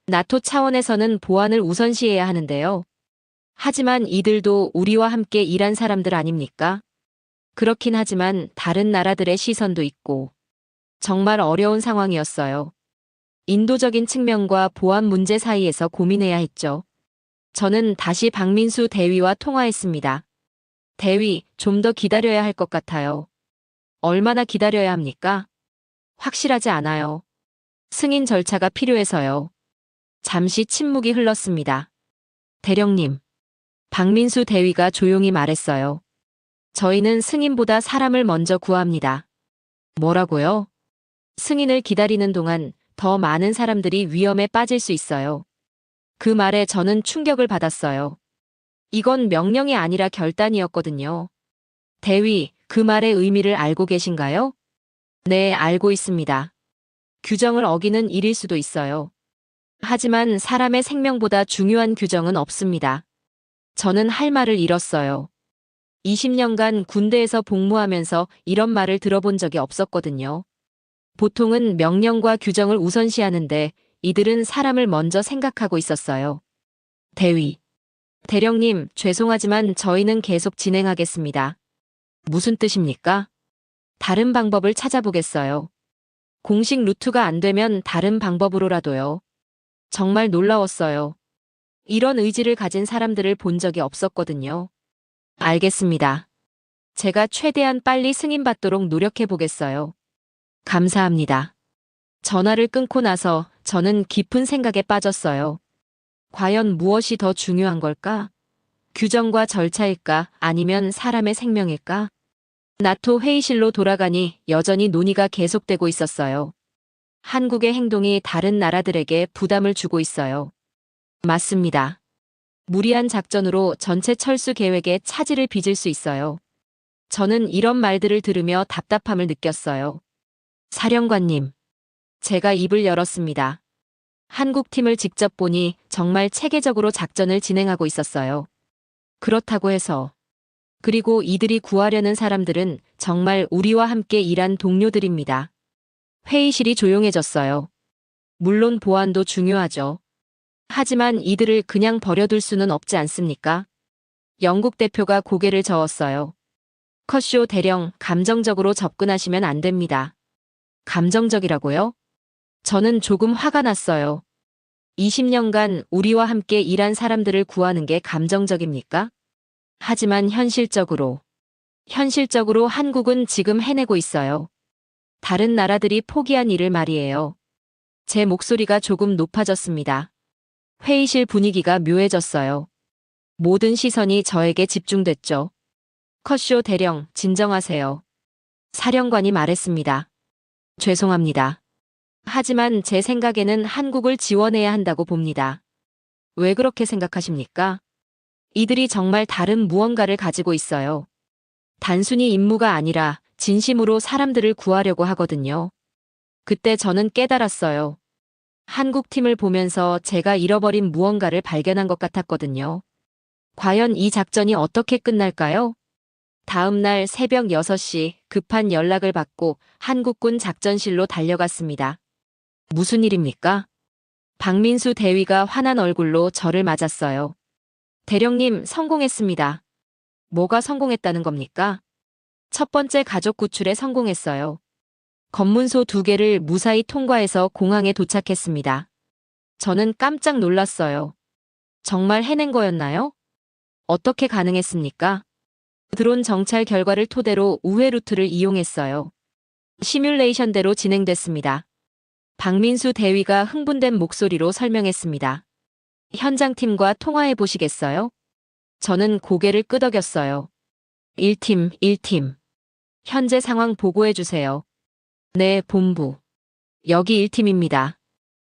나토 차원에서는 보안을 우선시해야 하는데요. 하지만 이들도 우리와 함께 일한 사람들 아닙니까? 그렇긴 하지만 다른 나라들의 시선도 있고 정말 어려운 상황이었어요. 인도적인 측면과 보안 문제 사이에서 고민해야 했죠. 저는 다시 박민수 대위와 통화했습니다. 대위, 좀 더 기다려야 할 것 같아요. 얼마나 기다려야 합니까? 확실하지 않아요. 승인 절차가 필요해서요. 잠시 침묵이 흘렀습니다. 대령님. 박민수 대위가 조용히 말했어요. 저희는 승인보다 사람을 먼저 구합니다. 뭐라고요? 승인을 기다리는 동안 더 많은 사람들이 위험에 빠질 수 있어요. 그 말에 저는 충격을 받았어요. 이건 명령이 아니라 결단이었거든요. 대위, 그 말의 의미를 알고 계신가요? 네, 알고 있습니다. 규정을 어기는 일일 수도 있어요. 하지만 사람의 생명보다 중요한 규정은 없습니다. 저는 할 말을 잃었어요. 20년간 군대에서 복무하면서 이런 말을 들어본 적이 없었거든요. 보통은 명령과 규정을 우선시하는데 이들은 사람을 먼저 생각하고 있었어요. 대위. 대령님, 죄송하지만 저희는 계속 진행하겠습니다. 무슨 뜻입니까? 다른 방법을 찾아보겠어요. 공식 루트가 안 되면 다른 방법으로라도요. 정말 놀라웠어요. 이런 의지를 가진 사람들을 본 적이 없었거든요. 알겠습니다. 제가 최대한 빨리 승인받도록 노력해 보겠어요. 감사합니다. 전화를 끊고 나서 저는 깊은 생각에 빠졌어요. 과연 무엇이 더 중요한 걸까? 규정과 절차일까? 아니면 사람의 생명일까? 나토 회의실로 돌아가니 여전히 논의가 계속되고 있었어요. 한국의 행동이 다른 나라들에게 부담을 주고 있어요. 맞습니다. 무리한 작전으로 전체 철수 계획에 차질을 빚을 수 있어요. 저는 이런 말들을 들으며 답답함을 느꼈어요. 사령관님, 제가 입을 열었습니다. 한국 팀을 직접 보니 정말 체계적으로 작전을 진행하고 있었어요. 그렇다고 해서 그리고 이들이 구하려는 사람들은 정말 우리와 함께 일한 동료들입니다. 회의실이 조용해졌어요. 물론 보안도 중요하죠. 하지만 이들을 그냥 버려둘 수는 없지 않습니까? 영국 대표가 고개를 저었어요. 컷쇼 대령, 감정적으로 접근하시면 안 됩니다. 감정적이라고요? 저는 조금 화가 났어요. 20년간 우리와 함께 일한 사람들을 구하는 게 감정적입니까? 하지만 현실적으로 한국은 지금 해내고 있어요. 다른 나라들이 포기한 일을 말이에요. 제 목소리가 조금 높아졌습니다. 회의실 분위기가 묘해졌어요. 모든 시선이 저에게 집중됐죠. 컷쇼 대령, 진정하세요. 사령관이 말했습니다. 죄송합니다. 하지만 제 생각에는 한국을 지원해야 한다고 봅니다. 왜 그렇게 생각하십니까? 이들이 정말 다른 무언가를 가지고 있어요. 단순히 임무가 아니라 진심으로 사람들을 구하려고 하거든요. 그때 저는 깨달았어요. 한국 팀을 보면서 제가 잃어버린 무언가를 발견한 것 같았거든요. 과연 이 작전이 어떻게 끝날까요? 다음 날 새벽 6시 급한 연락을 받고 한국군 작전실로 달려갔습니다. 무슨 일입니까? 박민수 대위가 화난 얼굴로 저를 맞았어요. 대령님, 성공했습니다. 뭐가 성공했다는 겁니까? 첫 번째 가족 구출에 성공했어요. 검문소 2개를 무사히 통과해서 공항에 도착했습니다. 저는 깜짝 놀랐어요. 정말 해낸 거였나요? 어떻게 가능했습니까? 드론 정찰 결과를 토대로 우회 루트를 이용했어요. 시뮬레이션대로 진행됐습니다. 박민수 대위가 흥분된 목소리로 설명했습니다. 현장팀과 통화해 보시겠어요? 저는 고개를 끄덕였어요. 1팀. 현재 상황 보고해 주세요. 네, 본부. 여기 1팀입니다.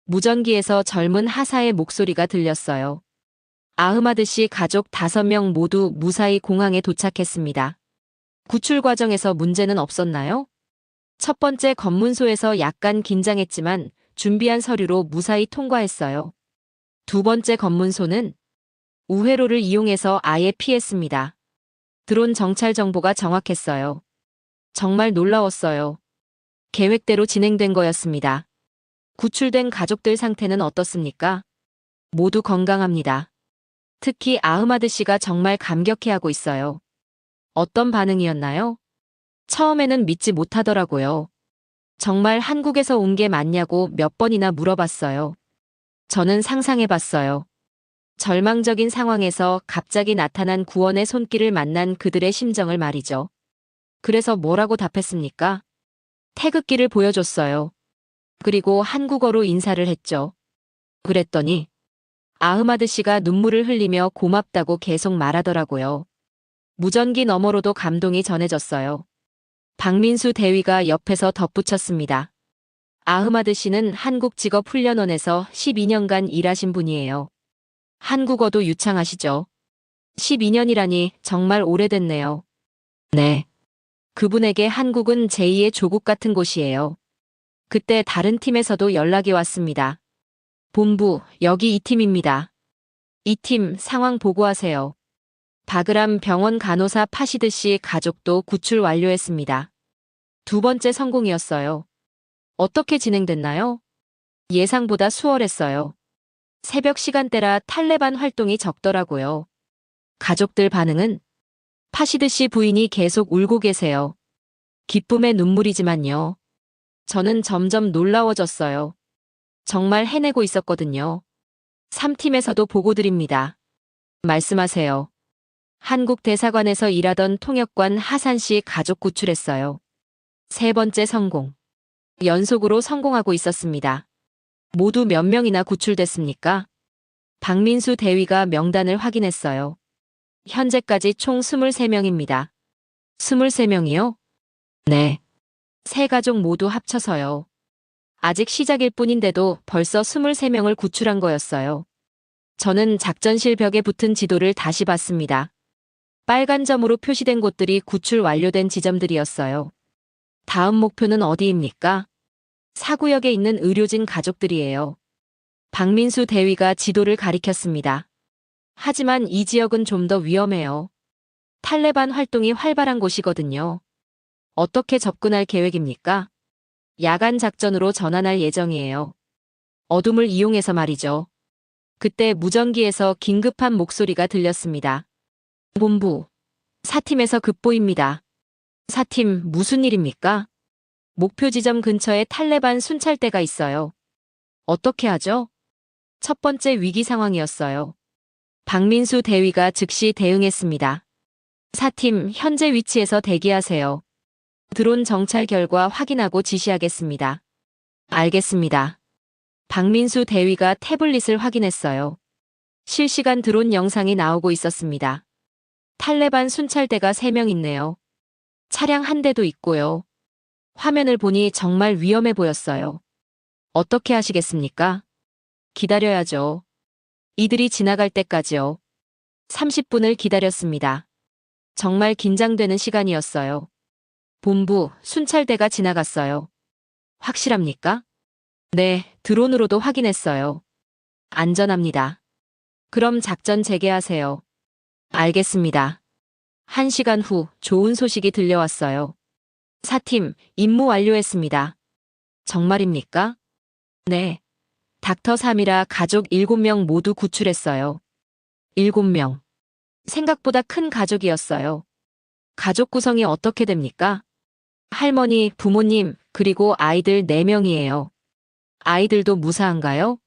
무전기에서 젊은 하사의 목소리가 들렸어요. 아흐마드 씨 가족 5명 모두 무사히 공항에 도착했습니다. 구출 과정에서 문제는 없었나요? 첫 번째 검문소에서 약간 긴장했지만 준비한 서류로 무사히 통과했어요. 두 번째 검문소는 우회로를 이용해서 아예 피했습니다. 드론 정찰 정보가 정확했어요. 정말 놀라웠어요. 계획대로 진행된 거였습니다. 구출된 가족들 상태는 어떻습니까? 모두 건강합니다. 특히 아흐마드 씨가 정말 감격해하고 있어요. 어떤 반응이었나요? 처음에는 믿지 못하더라고요. 정말 한국에서 온 게 맞냐고 몇 번이나 물어봤어요. 저는 상상해봤어요. 절망적인 상황에서 갑자기 나타난 구원의 손길을 만난 그들의 심정을 말이죠. 그래서 뭐라고 답했습니까? 태극기를 보여줬어요. 그리고 한국어로 인사를 했죠. 그랬더니 아흐마드 씨가 눈물을 흘리며 고맙다고 계속 말하더라고요. 무전기 너머로도 감동이 전해졌어요. 박민수 대위가 옆에서 덧붙였습니다. 아흐마드 씨는 한국직업훈련원에서 12년간 일하신 분이에요. 한국어도 유창하시죠? 12년이라니 정말 오래됐네요. 네. 그분에게 한국은 제2의 조국 같은 곳이에요. 그때 다른 팀에서도 연락이 왔습니다. 본부, 여기 이 팀입니다. 이 팀 상황 보고하세요. 바그람 병원 간호사 파시드 씨 가족도 구출 완료했습니다. 두 번째 성공이었어요. 어떻게 진행됐나요? 예상보다 수월했어요. 새벽 시간대라 탈레반 활동이 적더라고요. 가족들 반응은? 파시드 씨 부인이 계속 울고 계세요. 기쁨의 눈물이지만요. 저는 점점 놀라워졌어요. 정말 해내고 있었거든요. 3팀에서도 보고 드립니다. 말씀하세요. 한국 대사관에서 일하던 통역관 하산 씨 가족 구출했어요. 세 번째 성공. 연속으로 성공하고 있었습니다. 모두 몇 명이나 구출됐습니까? 박민수 대위가 명단을 확인했어요. 현재까지 총 23명입니다. 23명이요? 네. 세 가족 모두 합쳐서요. 아직 시작일 뿐인데도 벌써 23명을 구출한 거였어요. 저는 작전실 벽에 붙은 지도를 다시 봤습니다. 빨간 점으로 표시된 곳들이 구출 완료된 지점들이었어요. 다음 목표는 어디입니까? 사구역에 있는 의료진 가족들이에요. 박민수 대위가 지도를 가리켰습니다. 하지만 이 지역은 좀 더 위험해요. 탈레반 활동이 활발한 곳이거든요. 어떻게 접근할 계획입니까? 야간 작전으로 전환할 예정이에요. 어둠을 이용해서 말이죠. 그때 무전기에서 긴급한 목소리가 들렸습니다. 본부, 4팀에서 급보입니다. 4팀 무슨 일입니까? 목표 지점 근처에 탈레반 순찰대가 있어요. 어떻게 하죠? 첫 번째 위기 상황이었어요. 박민수 대위가 즉시 대응했습니다. 4팀 현재 위치에서 대기하세요. 드론 정찰 결과 확인하고 지시하겠습니다. 알겠습니다. 박민수 대위가 태블릿을 확인했어요. 실시간 드론 영상이 나오고 있었습니다. 탈레반 순찰대가 3명 있네요. 차량 한 대도 있고요. 화면을 보니 정말 위험해 보였어요. 어떻게 하시겠습니까? 기다려야죠. 이들이 지나갈 때까지요. 30분을 기다렸습니다. 정말 긴장되는 시간이었어요. 본부, 순찰대가 지나갔어요. 확실합니까? 네, 드론으로도 확인했어요. 안전합니다. 그럼 작전 재개하세요. 알겠습니다. 1시간 후 좋은 소식이 들려왔어요. 4팀, 임무 완료했습니다. 정말입니까? 네. 닥터 3이라 가족 7명 모두 구출했어요. 7명. 생각보다 큰 가족이었어요. 가족 구성이 어떻게 됩니까? 할머니, 부모님, 그리고 아이들 4명이에요. 아이들도 무사한가요?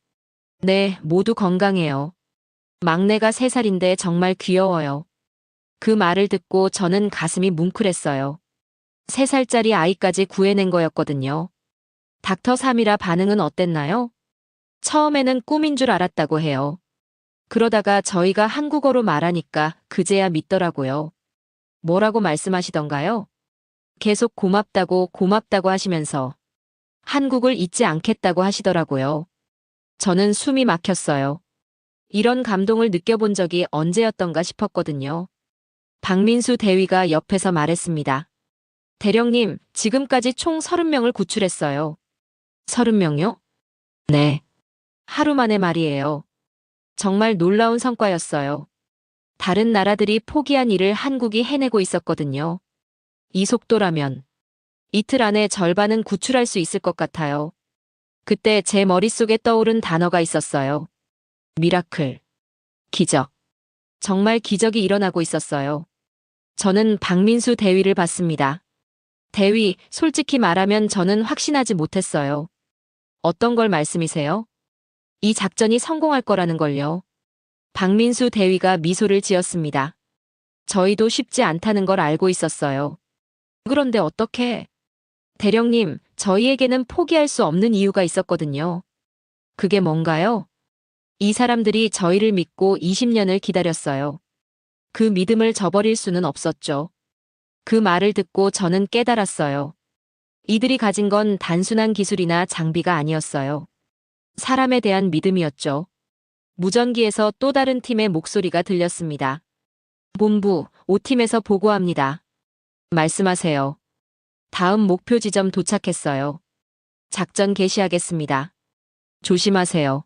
네, 모두 건강해요. 막내가 3살인데 정말 귀여워요. 그 말을 듣고 저는 가슴이 뭉클했어요. 3살짜리 아이까지 구해낸 거였거든요. 닥터 3이라 반응은 어땠나요? 처음에는 꿈인 줄 알았다고 해요. 그러다가 저희가 한국어로 말하니까 그제야 믿더라고요. 뭐라고 말씀하시던가요? 계속 고맙다고 하시면서 한국을 잊지 않겠다고 하시더라고요. 저는 숨이 막혔어요. 이런 감동을 느껴본 적이 언제였던가 싶었거든요. 박민수 대위가 옆에서 말했습니다. 대령님, 지금까지 총 30명을 구출했어요. 30명요? 네. 하루 만에 말이에요. 정말 놀라운 성과였어요. 다른 나라들이 포기한 일을 한국이 해내고 있었거든요. 이 속도라면 이틀 안에 절반은 구출할 수 있을 것 같아요. 그때 제 머릿속에 떠오른 단어가 있었어요. 미라클. 기적. 정말 기적이 일어나고 있었어요. 저는 박민수 대위를 봤습니다. 대위, 솔직히 말하면 저는 확신하지 못했어요. 어떤 걸 말씀이세요? 이 작전이 성공할 거라는 걸요. 박민수 대위가 미소를 지었습니다. 저희도 쉽지 않다는 걸 알고 있었어요. 그런데 어떻게? 대령님, 저희에게는 포기할 수 없는 이유가 있었거든요. 그게 뭔가요? 이 사람들이 저희를 믿고 20년을 기다렸어요. 그 믿음을 저버릴 수는 없었죠. 그 말을 듣고 저는 깨달았어요. 이들이 가진 건 단순한 기술이나 장비가 아니었어요. 사람에 대한 믿음이었죠. 무전기에서 또 다른 팀의 목소리가 들렸습니다. 본부, 5팀에서 보고합니다. 말씀하세요. 다음 목표 지점 도착했어요. 작전 개시하겠습니다. 조심하세요.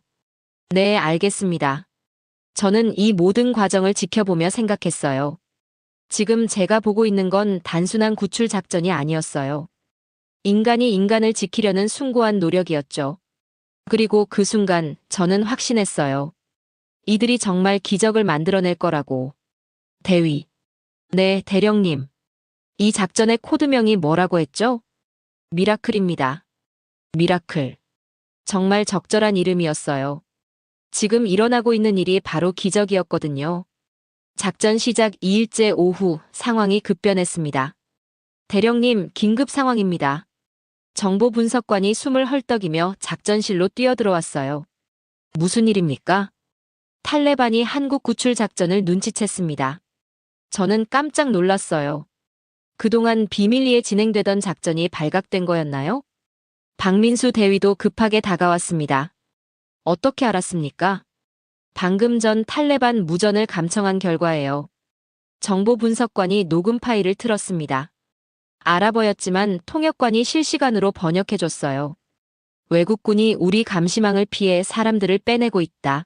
네, 알겠습니다. 저는 이 모든 과정을 지켜보며 생각했어요. 지금 제가 보고 있는 건 단순한 구출 작전이 아니었어요. 인간이 인간을 지키려는 숭고한 노력이었죠. 그리고 그 순간 저는 확신했어요. 이들이 정말 기적을 만들어낼 거라고. 대위. 네, 대령님. 이 작전의 코드명이 뭐라고 했죠? 미라클입니다. 미라클. 정말 적절한 이름이었어요. 지금 일어나고 있는 일이 바로 기적이었거든요. 작전 시작 2일째 오후 상황이 급변했습니다. 대령님, 긴급 상황입니다. 정보 분석관이 숨을 헐떡이며 작전실로 뛰어들어왔어요. 무슨 일입니까? 탈레반이 한국 구출 작전을 눈치챘습니다. 저는 깜짝 놀랐어요. 그동안 비밀리에 진행되던 작전이 발각된 거였나요? 박민수 대위도 급하게 다가왔습니다. 어떻게 알았습니까? 방금 전 탈레반 무전을 감청한 결과예요. 정보 분석관이 녹음 파일을 틀었습니다. 아랍어였지만 통역관이 실시간으로 번역해줬어요. 외국군이 우리 감시망을 피해 사람들을 빼내고 있다.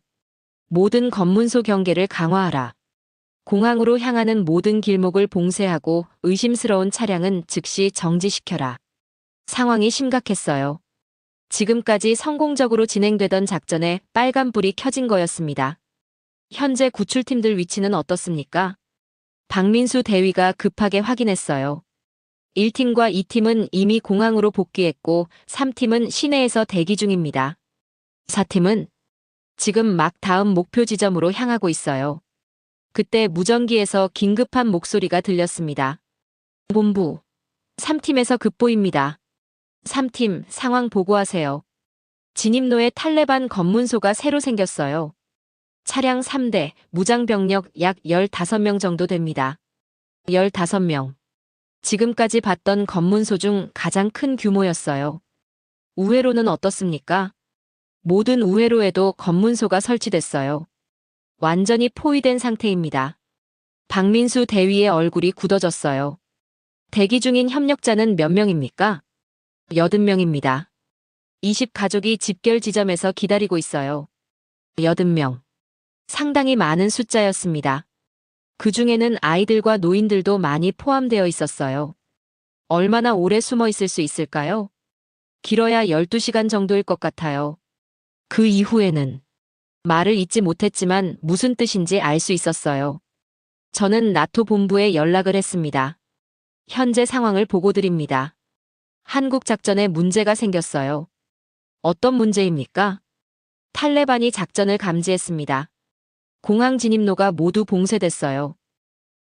모든 검문소 경계를 강화하라. 공항으로 향하는 모든 길목을 봉쇄하고 의심스러운 차량은 즉시 정지시켜라. 상황이 심각했어요. 지금까지 성공적으로 진행되던 작전에 빨간불이 켜진 거였습니다. 현재 구출팀들 위치는 어떻습니까? 박민수 대위가 급하게 확인했어요. 1팀과 2팀은 이미 공항으로 복귀했고 3팀은 시내에서 대기 중입니다. 4팀은 지금 막 다음 목표 지점으로 향하고 있어요. 그때 무전기에서 긴급한 목소리가 들렸습니다. 본부, 3팀에서 급보입니다. 3팀, 상황 보고하세요. 진입로에 탈레반 검문소가 새로 생겼어요. 차량 3대, 무장병력 약 15명 정도 됩니다. 15명. 지금까지 봤던 검문소 중 가장 큰 규모였어요. 우회로는 어떻습니까? 모든 우회로에도 검문소가 설치됐어요. 완전히 포위된 상태입니다. 박민수 대위의 얼굴이 굳어졌어요. 대기 중인 협력자는 몇 명입니까? 80명입니다. 20가족이 집결 지점에서 기다리고 있어요. 80명. 상당히 많은 숫자였습니다. 그 중에는 아이들과 노인들도 많이 포함되어 있었어요. 얼마나 오래 숨어 있을 수 있을까요? 길어야 12시간 정도일 것 같아요. 그 이후에는 말을 잇지 못했지만 무슨 뜻인지 알 수 있었어요. 저는 나토 본부에 연락을 했습니다. 현재 상황을 보고드립니다. 한국 작전에 문제가 생겼어요. 어떤 문제입니까? 탈레반이 작전을 감지했습니다. 공항 진입로가 모두 봉쇄됐어요.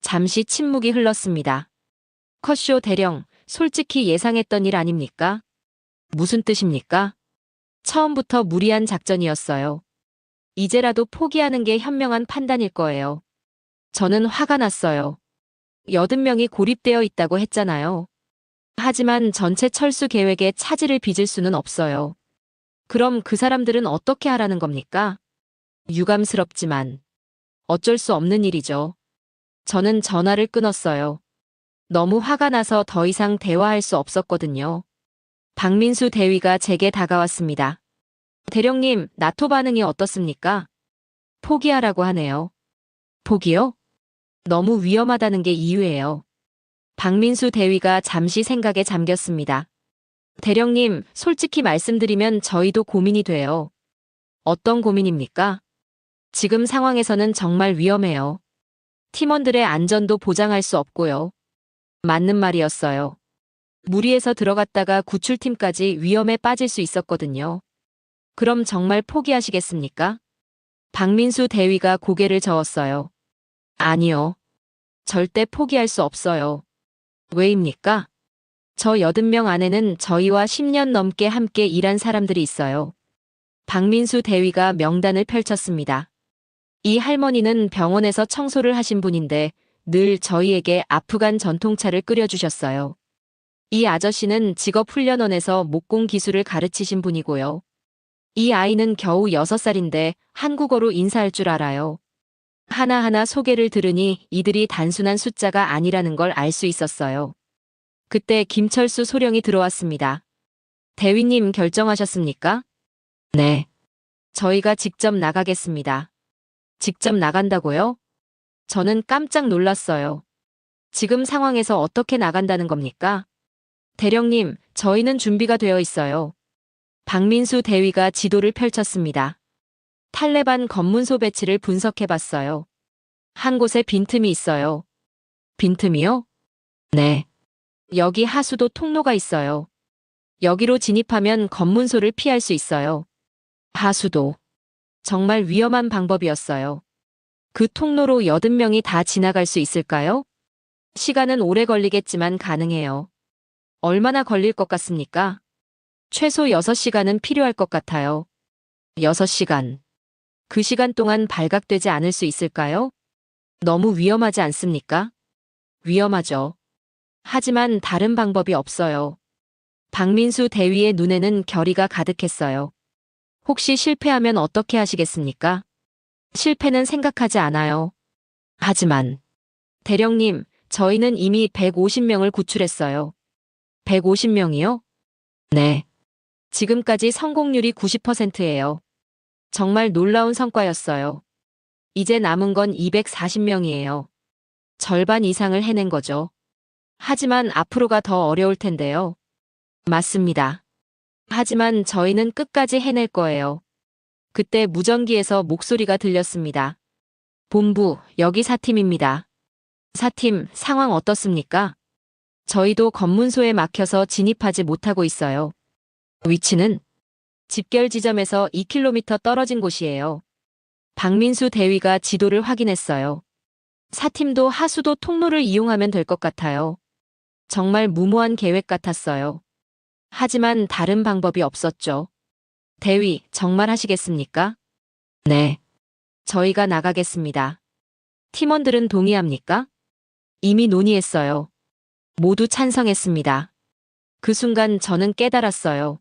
잠시 침묵이 흘렀습니다. 컷쇼 대령, 솔직히 예상했던 일 아닙니까? 무슨 뜻입니까? 처음부터 무리한 작전이었어요. 이제라도 포기하는 게 현명한 판단일 거예요. 저는 화가 났어요. 80명이 고립되어 있다고 했잖아요. 하지만 전체 철수 계획에 차질을 빚을 수는 없어요. 그럼 그 사람들은 어떻게 하라는 겁니까? 유감스럽지만 어쩔 수 없는 일이죠. 저는 전화를 끊었어요. 너무 화가 나서 더 이상 대화할 수 없었거든요. 박민수 대위가 제게 다가왔습니다. 대령님, 나토 반응이 어떻습니까? 포기하라고 하네요. 포기요? 너무 위험하다는 게 이유예요. 박민수 대위가 잠시 생각에 잠겼습니다. 대령님, 솔직히 말씀드리면 저희도 고민이 돼요. 어떤 고민입니까? 지금 상황에서는 정말 위험해요. 팀원들의 안전도 보장할 수 없고요. 맞는 말이었어요. 무리해서 들어갔다가 구출팀까지 위험에 빠질 수 있었거든요. 그럼 정말 포기하시겠습니까? 박민수 대위가 고개를 저었어요. 아니요. 절대 포기할 수 없어요. 왜입니까? 저 80명 안에는 저희와 10년 넘게 함께 일한 사람들이 있어요. 박민수 대위가 명단을 펼쳤습니다. 이 할머니는 병원에서 청소를 하신 분인데 늘 저희에게 아프간 전통차를 끓여주셨어요. 이 아저씨는 직업훈련원에서 목공 기술을 가르치신 분이고요. 이 아이는 겨우 6살인데 한국어로 인사할 줄 알아요. 하나하나 소개를 들으니 이들이 단순한 숫자가 아니라는 걸 알 수 있었어요. 그때 김철수 소령이 들어왔습니다. 대위님 결정하셨습니까? 네. 저희가 직접 나가겠습니다. 직접 나간다고요? 저는 깜짝 놀랐어요. 지금 상황에서 어떻게 나간다는 겁니까? 대령님, 저희는 준비가 되어 있어요. 박민수 대위가 지도를 펼쳤습니다. 탈레반 검문소 배치를 분석해봤어요. 한 곳에 빈틈이 있어요. 빈틈이요? 네. 여기 하수도 통로가 있어요. 여기로 진입하면 검문소를 피할 수 있어요. 하수도. 정말 위험한 방법이었어요. 그 통로로 80명이 다 지나갈 수 있을까요? 시간은 오래 걸리겠지만 가능해요. 얼마나 걸릴 것 같습니까? 최소 6시간은 필요할 것 같아요. 6시간. 그 시간 동안 발각되지 않을 수 있을까요? 너무 위험하지 않습니까? 위험하죠. 하지만 다른 방법이 없어요. 박민수 대위의 눈에는 결의가 가득했어요. 혹시 실패하면 어떻게 하시겠습니까? 실패는 생각하지 않아요. 하지만 대령님, 저희는 이미 150명을 구출했어요. 150명이요? 네. 지금까지 성공률이 90%예요. 정말 놀라운 성과였어요. 이제 남은 건 240명이에요. 절반 이상을 해낸 거죠. 하지만 앞으로가 더 어려울 텐데요. 맞습니다. 하지만 저희는 끝까지 해낼 거예요. 그때 무전기에서 목소리가 들렸습니다. 본부, 여기 4팀입니다. 4팀, 상황 어떻습니까? 저희도 검문소에 막혀서 진입하지 못하고 있어요. 위치는 집결 지점에서 2km 떨어진 곳이에요. 박민수 대위가 지도를 확인했어요. 4팀도 하수도 통로를 이용하면 될 것 같아요. 정말 무모한 계획 같았어요. 하지만 다른 방법이 없었죠. 대위, 정말 하시겠습니까? 네. 저희가 나가겠습니다. 팀원들은 동의합니까? 이미 논의했어요. 모두 찬성했습니다. 그 순간 저는 깨달았어요.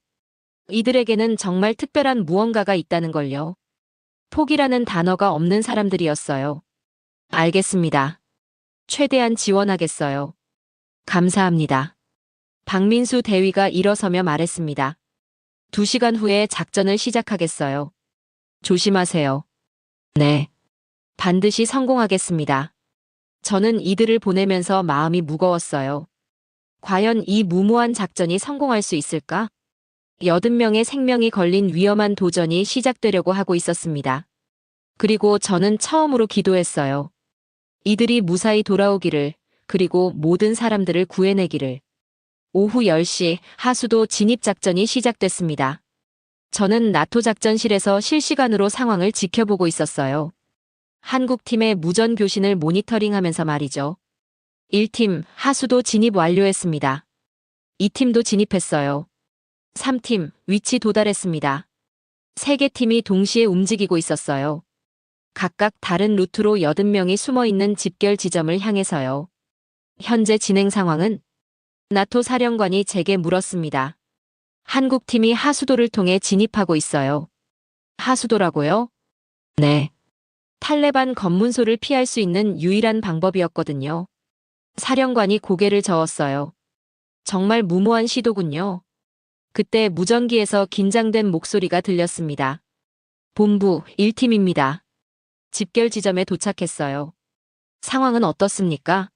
이들에게는 정말 특별한 무언가가 있다는 걸요. 포기라는 단어가 없는 사람들이었어요. 알겠습니다. 최대한 지원하겠어요. 감사합니다. 박민수 대위가 일어서며 말했습니다. 2시간 후에 작전을 시작하겠어요. 조심하세요. 네. 반드시 성공하겠습니다. 저는 이들을 보내면서 마음이 무거웠어요. 과연 이 무모한 작전이 성공할 수 있을까? 80명의 생명이 걸린 위험한 도전이 시작되려고 하고 있었습니다. 그리고 저는 처음으로 기도했어요. 이들이 무사히 돌아오기를, 그리고 모든 사람들을 구해내기를. 오후 10시 하수도 진입작전이 시작됐습니다. 저는 나토 작전실에서 실시간으로 상황을 지켜보고 있었어요. 한국팀의 무전 교신을 모니터링하면서 말이죠. 1팀 하수도 진입 완료했습니다. 2팀도 진입했어요. 3팀 위치 도달했습니다. 3개 팀이 동시에 움직이고 있었어요. 각각 다른 루트로 80명이 숨어있는 집결 지점을 향해서요. 현재 진행 상황은? 나토 사령관이 제게 물었습니다. 한국팀이 하수도를 통해 진입하고 있어요. 하수도라고요? 네. 탈레반 검문소를 피할 수 있는 유일한 방법이었거든요. 사령관이 고개를 저었어요. 정말 무모한 시도군요. 그때 무전기에서 긴장된 목소리가 들렸습니다. 본부 1팀입니다. 집결 지점에 도착했어요. 상황은 어떻습니까?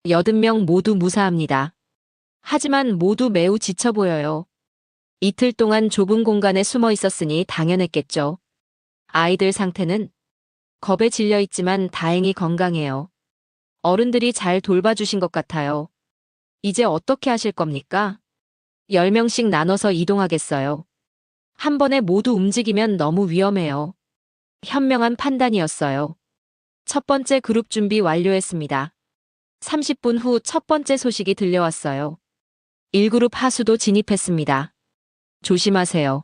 80명 모두 무사합니다. 하지만 모두 매우 지쳐 보여요. 이틀 동안 좁은 공간에 숨어 있었으니 당연했겠죠. 아이들 상태는? 겁에 질려 있지만 다행히 건강해요. 어른들이 잘 돌봐주신 것 같아요. 이제 어떻게 하실 겁니까? 10명씩 나눠서 이동하겠어요. 한 번에 모두 움직이면 너무 위험해요. 현명한 판단이었어요. 첫 번째 그룹 준비 완료했습니다. 30분 후 첫 번째 소식이 들려왔어요. 1그룹 하수도 진입했습니다. 조심하세요.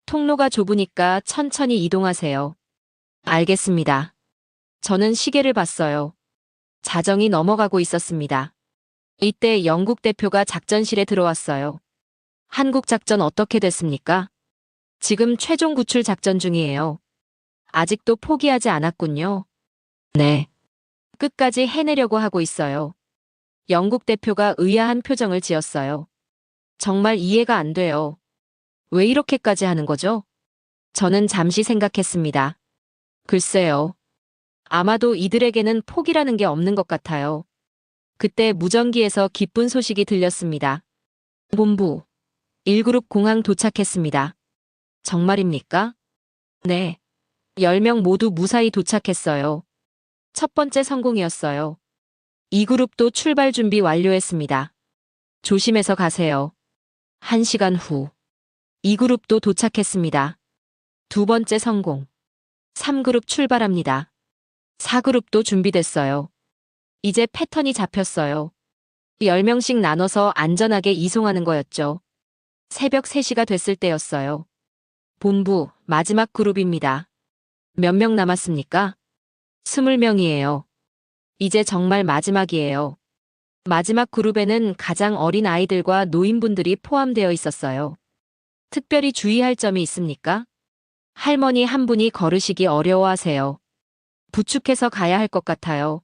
통로가 좁으니까 천천히 이동하세요. 알겠습니다. 저는 시계를 봤어요. 자정이 넘어가고 있었습니다. 이때 영국 대표가 작전실에 들어왔어요. 한국 작전 어떻게 됐습니까? 지금 최종 구출 작전 중이에요. 아직도 포기하지 않았군요. 네. 끝까지 해내려고 하고 있어요. 영국 대표가 의아한 표정을 지었어요. 정말 이해가 안 돼요. 왜 이렇게까지 하는 거죠? 저는 잠시 생각했습니다. 글쎄요. 아마도 이들에게는 포기라는 게 없는 것 같아요. 그때 무전기에서 기쁜 소식이 들렸습니다. 본부 1그룹 공항 도착했습니다. 정말입니까? 네. 10명 모두 무사히 도착했어요. 첫 번째 성공이었어요. 2그룹도 출발 준비 완료했습니다. 조심해서 가세요. 1시간 후 2그룹도 도착했습니다. 두 번째 성공. 3그룹 출발합니다. 4그룹도 준비됐어요. 이제 패턴이 잡혔어요. 10명씩 나눠서 안전하게 이송하는 거였죠. 새벽 3시가 됐을 때였어요. 본부 마지막 그룹입니다. 몇 명 남았습니까? 20명이에요. 이제 정말 마지막이에요. 마지막 그룹에는 가장 어린 아이들과 노인분들이 포함되어 있었어요. 특별히 주의할 점이 있습니까? 할머니 한 분이 걸으시기 어려워하세요. 부축해서 가야 할 것 같아요.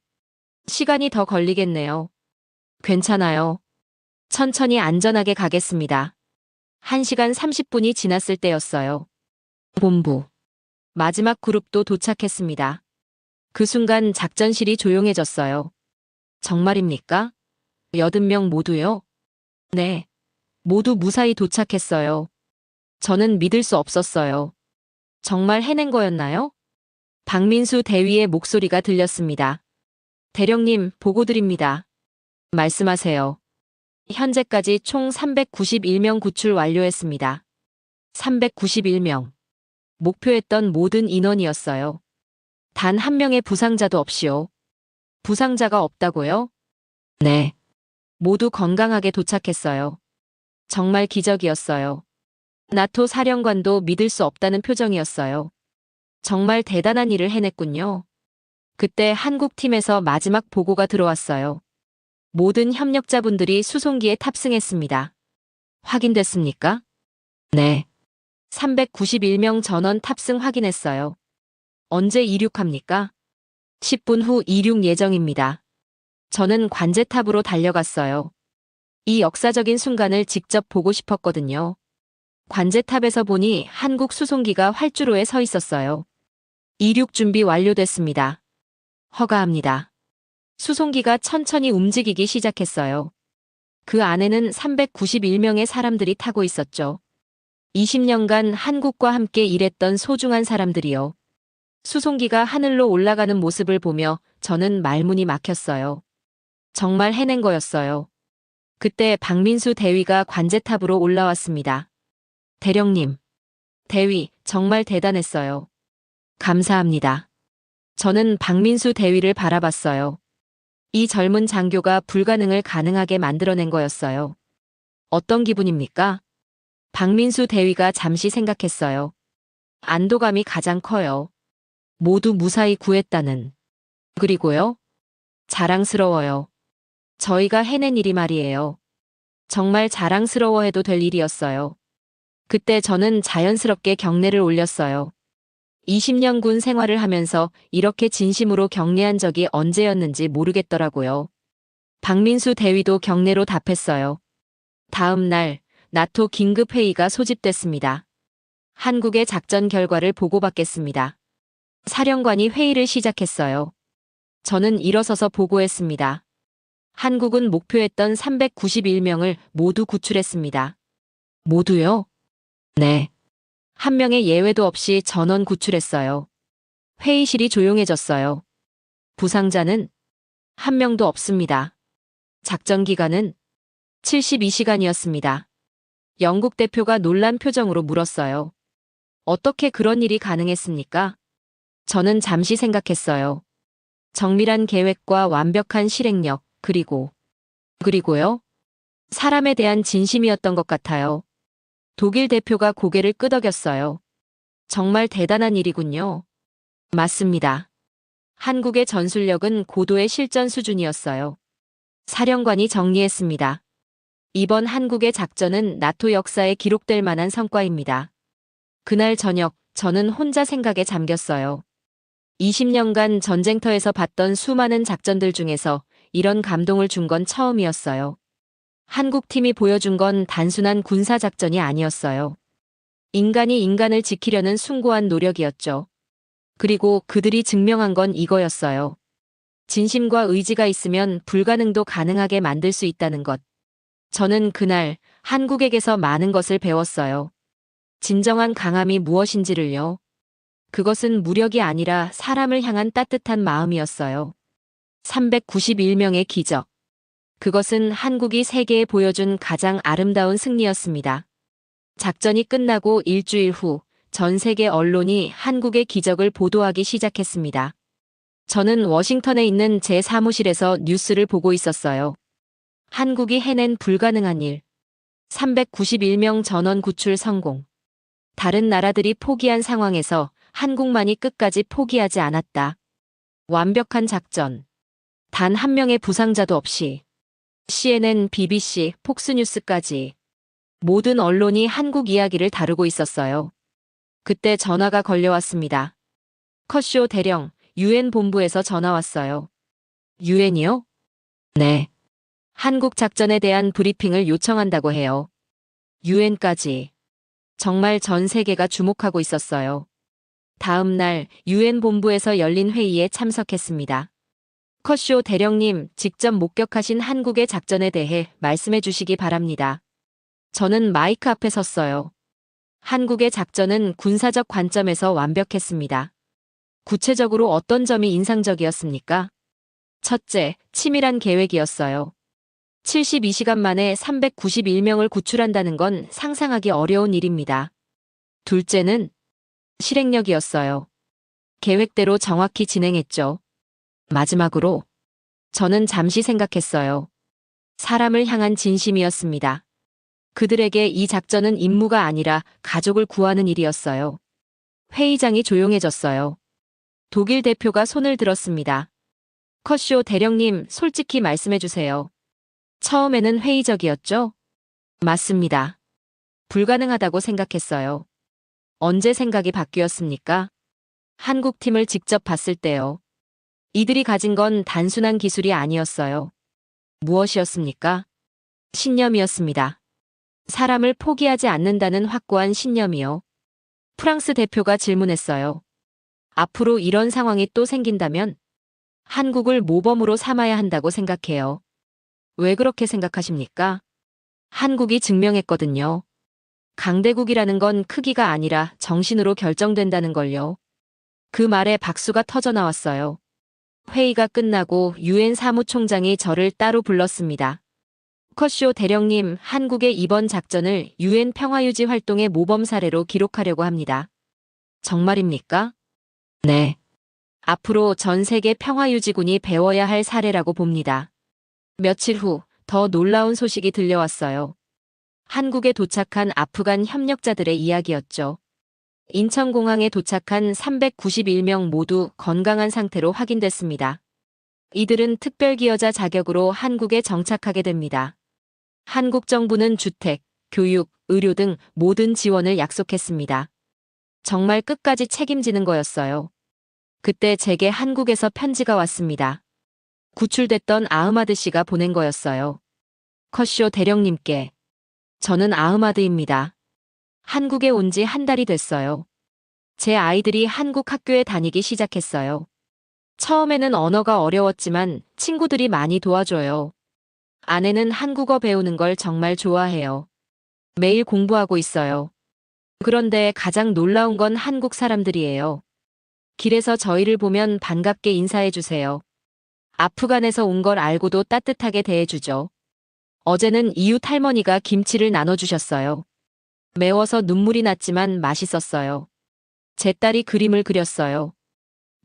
시간이 더 걸리겠네요. 괜찮아요. 천천히 안전하게 가겠습니다. 1시간 30분이 지났을 때였어요. 본부. 마지막 그룹도 도착했습니다. 그 순간 작전실이 조용해졌어요. 정말입니까? 80명 모두요? 네. 모두 무사히 도착했어요. 저는 믿을 수 없었어요. 정말 해낸 거였나요? 박민수 대위의 목소리가 들렸습니다. 대령님, 보고 드립니다. 말씀하세요. 현재까지 총 391명 구출 완료했습니다. 391명. 목표했던 모든 인원이었어요. 단 한 명의 부상자도 없이요. 부상자가 없다고요? 네. 모두 건강하게 도착했어요. 정말 기적이었어요. 나토 사령관도 믿을 수 없다는 표정이었어요. 정말 대단한 일을 해냈군요. 그때 한국 팀에서 마지막 보고가 들어왔어요. 모든 협력자분들이 수송기에 탑승했습니다. 확인됐습니까? 네. 391명 전원 탑승 확인했어요. 언제 이륙합니까? 10분 후 이륙 예정입니다. 저는 관제탑으로 달려갔어요. 이 역사적인 순간을 직접 보고 싶었거든요. 관제탑에서 보니 한국 수송기가 활주로에 서 있었어요. 이륙 준비 완료됐습니다. 허가합니다. 수송기가 천천히 움직이기 시작했어요. 그 안에는 391명의 사람들이 타고 있었죠. 20년간 한국과 함께 일했던 소중한 사람들이요. 수송기가 하늘로 올라가는 모습을 보며 저는 말문이 막혔어요. 정말 해낸 거였어요. 그때 박민수 대위가 관제탑으로 올라왔습니다. 대령님. 대위, 정말 대단했어요. 감사합니다. 저는 박민수 대위를 바라봤어요. 이 젊은 장교가 불가능을 가능하게 만들어낸 거였어요. 어떤 기분입니까? 박민수 대위가 잠시 생각했어요. 안도감이 가장 커요. 모두 무사히 구했다는. 그리고요? 자랑스러워요. 저희가 해낸 일이 말이에요. 정말 자랑스러워해도 될 일이었어요. 그때 저는 자연스럽게 경례를 올렸어요. 20년 군 생활을 하면서 이렇게 진심으로 경례한 적이 언제였는지 모르겠더라고요. 박민수 대위도 경례로 답했어요. 다음 날 나토 긴급회의가 소집됐습니다. 한국의 작전 결과를 보고받겠습니다. 사령관이 회의를 시작했어요. 저는 일어서서 보고했습니다. 한국은 목표했던 391명을 모두 구출했습니다. 모두요? 네. 한 명의 예외도 없이 전원 구출했어요. 회의실이 조용해졌어요. 부상자는 한 명도 없습니다. 작전 기간은 72시간이었습니다. 영국 대표가 놀란 표정으로 물었어요. 어떻게 그런 일이 가능했습니까? 저는 잠시 생각했어요. 정밀한 계획과 완벽한 실행력, 그리고요? 사람에 대한 진심이었던 것 같아요. 독일 대표가 고개를 끄덕였어요. 정말 대단한 일이군요. 맞습니다. 한국의 전술력은 고도의 실전 수준이었어요. 사령관이 정리했습니다. 이번 한국의 작전은 나토 역사에 기록될 만한 성과입니다. 그날 저녁, 저는 혼자 생각에 잠겼어요. 20년간 전쟁터에서 봤던 수많은 작전들 중에서 이런 감동을 준 건 처음이었어요. 한국 팀이 보여준 건 단순한 군사작전이 아니었어요. 인간이 인간을 지키려는 숭고한 노력이었죠. 그리고 그들이 증명한 건 이거였어요. 진심과 의지가 있으면 불가능도 가능하게 만들 수 있다는 것. 저는 그날 한국에게서 많은 것을 배웠어요. 진정한 강함이 무엇인지를요. 그것은 무력이 아니라 사람을 향한 따뜻한 마음이었어요. 391명의 기적. 그것은 한국이 세계에 보여준 가장 아름다운 승리였습니다. 작전이 끝나고 일주일 후 전 세계 언론이 한국의 기적을 보도하기 시작했습니다. 저는 워싱턴에 있는 제 사무실에서 뉴스를 보고 있었어요. 한국이 해낸 불가능한 일. 391명 전원 구출 성공. 다른 나라들이 포기한 상황에서 한국만이 끝까지 포기하지 않았다. 완벽한 작전. 단 한 명의 부상자도 없이. CNN, BBC, 폭스뉴스까지. 모든 언론이 한국 이야기를 다루고 있었어요. 그때 전화가 걸려왔습니다. 커쇼 대령, UN 본부에서 전화 왔어요. UN이요? 네. 한국 작전에 대한 브리핑을 요청한다고 해요. UN까지. 정말 전 세계가 주목하고 있었어요. 다음 날 UN 본부에서 열린 회의에 참석했습니다. 커쇼 대령님, 직접 목격하신 한국의 작전에 대해 말씀해 주시기 바랍니다. 저는 마이크 앞에 섰어요. 한국의 작전은 군사적 관점에서 완벽했습니다. 구체적으로 어떤 점이 인상적이었습니까? 첫째, 치밀한 계획이었어요. 72시간 만에 391명을 구출한다는 건 상상하기 어려운 일입니다. 둘째는 실행력이었어요. 계획대로 정확히 진행했죠. 마지막으로 저는 잠시 생각했어요. 사람을 향한 진심이었습니다. 그들에게 이 작전은 임무가 아니라 가족을 구하는 일이었어요. 회의장이 조용해졌어요. 독일 대표가 손을 들었습니다. 커쇼 대령님, 솔직히 말씀해 주세요. 처음에는 회의적이었죠? 맞습니다. 불가능하다고 생각했어요. 언제 생각이 바뀌었습니까? 한국 팀을 직접 봤을 때요. 이들이 가진 건 단순한 기술이 아니었어요. 무엇이었습니까? 신념이었습니다. 사람을 포기하지 않는다는 확고한 신념이요. 프랑스 대표가 질문했어요. 앞으로 이런 상황이 또 생긴다면 한국을 모범으로 삼아야 한다고 생각해요. 왜 그렇게 생각하십니까? 한국이 증명했거든요. 강대국이라는 건 크기가 아니라 정신으로 결정된다는 걸요. 그 말에 박수가 터져 나왔어요. 회의가 끝나고 UN 사무총장이 저를 따로 불렀습니다. 커쇼 대령님, 한국의 이번 작전을 UN 평화유지 활동의 모범 사례로 기록하려고 합니다. 정말입니까? 네. 앞으로 전 세계 평화유지군이 배워야 할 사례라고 봅니다. 며칠 후 더 놀라운 소식이 들려왔어요. 한국에 도착한 아프간 협력자들의 이야기였죠. 인천공항에 도착한 391명 모두 건강한 상태로 확인됐습니다. 이들은 특별기여자 자격으로 한국에 정착하게 됩니다. 한국 정부는 주택, 교육, 의료 등 모든 지원을 약속했습니다. 정말 끝까지 책임지는 거였어요. 그때 제게 한국에서 편지가 왔습니다. 구출됐던 아흐마드 씨가 보낸 거였어요. 컷쇼 대령님께. 저는 아흐마드입니다. 한국에 온 지 한 달이 됐어요. 제 아이들이 한국 학교에 다니기 시작했어요. 처음에는 언어가 어려웠지만 친구들이 많이 도와줘요. 아내는 한국어 배우는 걸 정말 좋아해요. 매일 공부하고 있어요. 그런데 가장 놀라운 건 한국 사람들이에요. 길에서 저희를 보면 반갑게 인사해 주세요. 아프간에서 온 걸 알고도 따뜻하게 대해주죠. 어제는 이웃 할머니가 김치를 나눠주셨어요. 매워서 눈물이 났지만 맛있었어요. 제 딸이 그림을 그렸어요.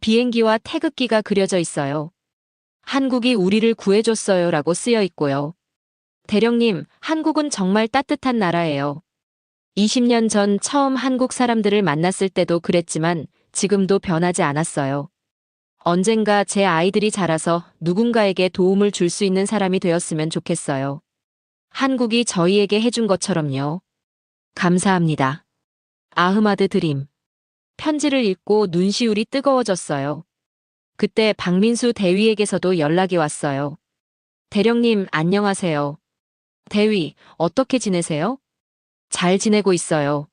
비행기와 태극기가 그려져 있어요. 한국이 우리를 구해줬어요 라고 쓰여 있고요. 대령님, 한국은 정말 따뜻한 나라예요. 20년 전 처음 한국 사람들을 만났을 때도 그랬지만 지금도 변하지 않았어요. 언젠가 제 아이들이 자라서 누군가에게 도움을 줄 수 있는 사람이 되었으면 좋겠어요. 한국이 저희에게 해준 것처럼요. 감사합니다. 아흐마드 드림. 편지를 읽고 눈시울이 뜨거워졌어요. 그때 박민수 대위에게서도 연락이 왔어요. 대령님, 안녕하세요. 대위, 어떻게 지내세요? 잘 지내고 있어요.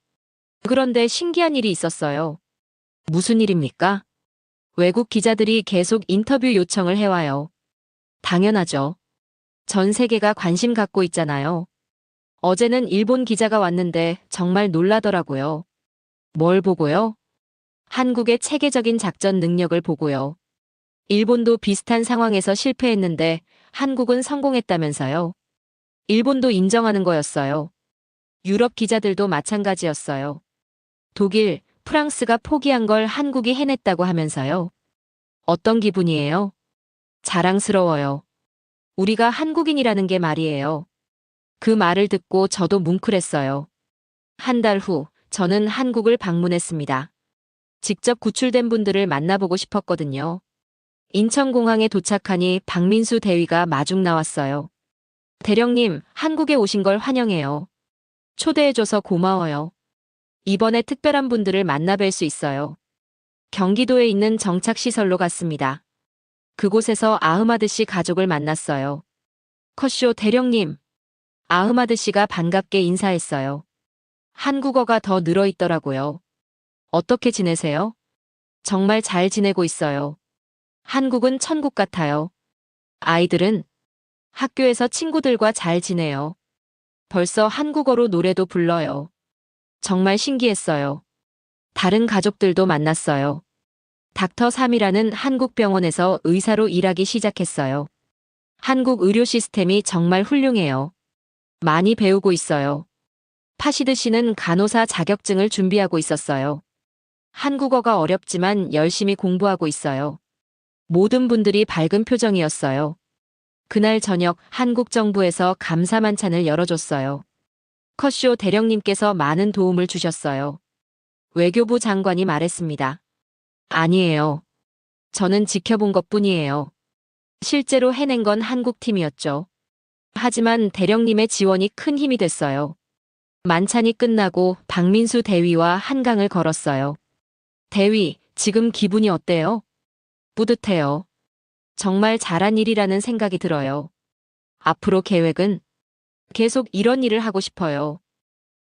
그런데 신기한 일이 있었어요. 무슨 일입니까? 외국 기자들이 계속 인터뷰 요청을 해와요. 당연하죠. 전 세계가 관심 갖고 있잖아요. 어제는 일본 기자가 왔는데 정말 놀라더라고요. 뭘 보고요? 한국의 체계적인 작전 능력을 보고요. 일본도 비슷한 상황에서 실패했는데 한국은 성공했다면서요. 일본도 인정하는 거였어요. 유럽 기자들도 마찬가지였어요. 독일, 프랑스가 포기한 걸 한국이 해냈다고 하면서요. 어떤 기분이에요? 자랑스러워요. 우리가 한국인이라는 게 말이에요. 그 말을 듣고 저도 뭉클했어요. 한 달 후, 저는 한국을 방문했습니다. 직접 구출된 분들을 만나보고 싶었거든요. 인천공항에 도착하니 박민수 대위가 마중 나왔어요. 대령님, 한국에 오신 걸 환영해요. 초대해줘서 고마워요. 이번에 특별한 분들을 만나뵐 수 있어요. 경기도에 있는 정착시설로 갔습니다. 그곳에서 아흐마드 씨 가족을 만났어요. 컷쇼 대령님. 아흐마드 씨가 반갑게 인사했어요. 한국어가 더 늘어있더라고요. 어떻게 지내세요? 정말 잘 지내고 있어요. 한국은 천국 같아요. 아이들은 학교에서 친구들과 잘 지내요. 벌써 한국어로 노래도 불러요. 정말 신기했어요. 다른 가족들도 만났어요. 닥터 3이라는 한국 병원에서 의사로 일하기 시작했어요. 한국 의료 시스템이 정말 훌륭해요. 많이 배우고 있어요. 파시드 씨는 간호사 자격증을 준비하고 있었어요. 한국어가 어렵지만 열심히 공부하고 있어요. 모든 분들이 밝은 표정이었어요. 그날 저녁 한국 정부에서 감사 만찬을 열어줬어요. 컷쇼 대령님께서 많은 도움을 주셨어요. 외교부 장관이 말했습니다. 아니에요. 저는 지켜본 것뿐이에요. 실제로 해낸 건 한국 팀이었죠. 하지만 대령님의 지원이 큰 힘이 됐어요. 만찬이 끝나고 박민수 대위와 한강을 걸었어요. 대위, 지금 기분이 어때요? 뿌듯해요. 정말 잘한 일이라는 생각이 들어요. 앞으로 계획은? 계속 이런 일을 하고 싶어요.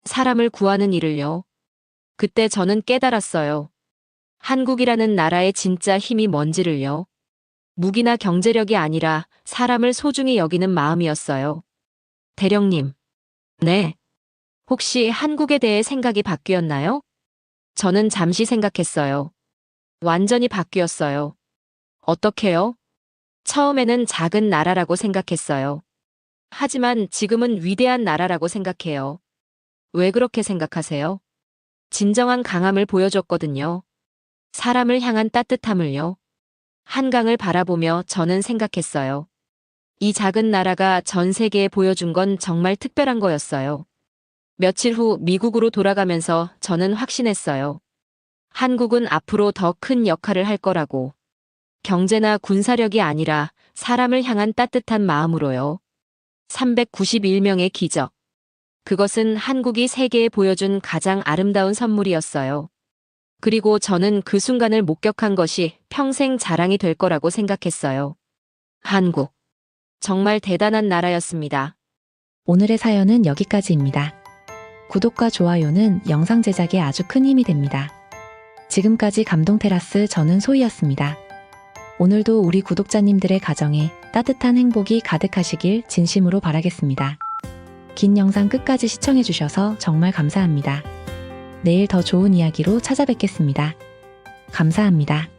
사람을 구하는 일을요. 그때 저는 깨달았어요. 한국이라는 나라의 진짜 힘이 뭔지를요. 무기나 경제력이 아니라 사람을 소중히 여기는 마음이었어요. 대령님. 네. 혹시 한국에 대해 생각이 바뀌었나요? 저는 잠시 생각했어요. 완전히 바뀌었어요. 어떻게요? 처음에는 작은 나라라고 생각했어요. 하지만 지금은 위대한 나라라고 생각해요. 왜 그렇게 생각하세요? 진정한 강함을 보여줬거든요. 사람을 향한 따뜻함을요. 한강을 바라보며 저는 생각했어요. 이 작은 나라가 전 세계에 보여준 건 정말 특별한 거였어요. 며칠 후 미국으로 돌아가면서 저는 확신했어요. 한국은 앞으로 더 큰 역할을 할 거라고. 경제나 군사력이 아니라 사람을 향한 따뜻한 마음으로요. 391명의 기적. 그것은 한국이 세계에 보여준 가장 아름다운 선물이었어요. 그리고 저는 그 순간을 목격한 것이 평생 자랑이 될 거라고 생각했어요. 한국. 정말 대단한 나라였습니다. 오늘의 사연은 여기까지입니다. 구독과 좋아요는 영상 제작에 아주 큰 힘이 됩니다. 지금까지 감동테라스 저는 소희였습니다. 오늘도 우리 구독자님들의 가정에 따뜻한 행복이 가득하시길 진심으로 바라겠습니다. 긴 영상 끝까지 시청해주셔서 정말 감사합니다. 내일 더 좋은 이야기로 찾아뵙겠습니다. 감사합니다.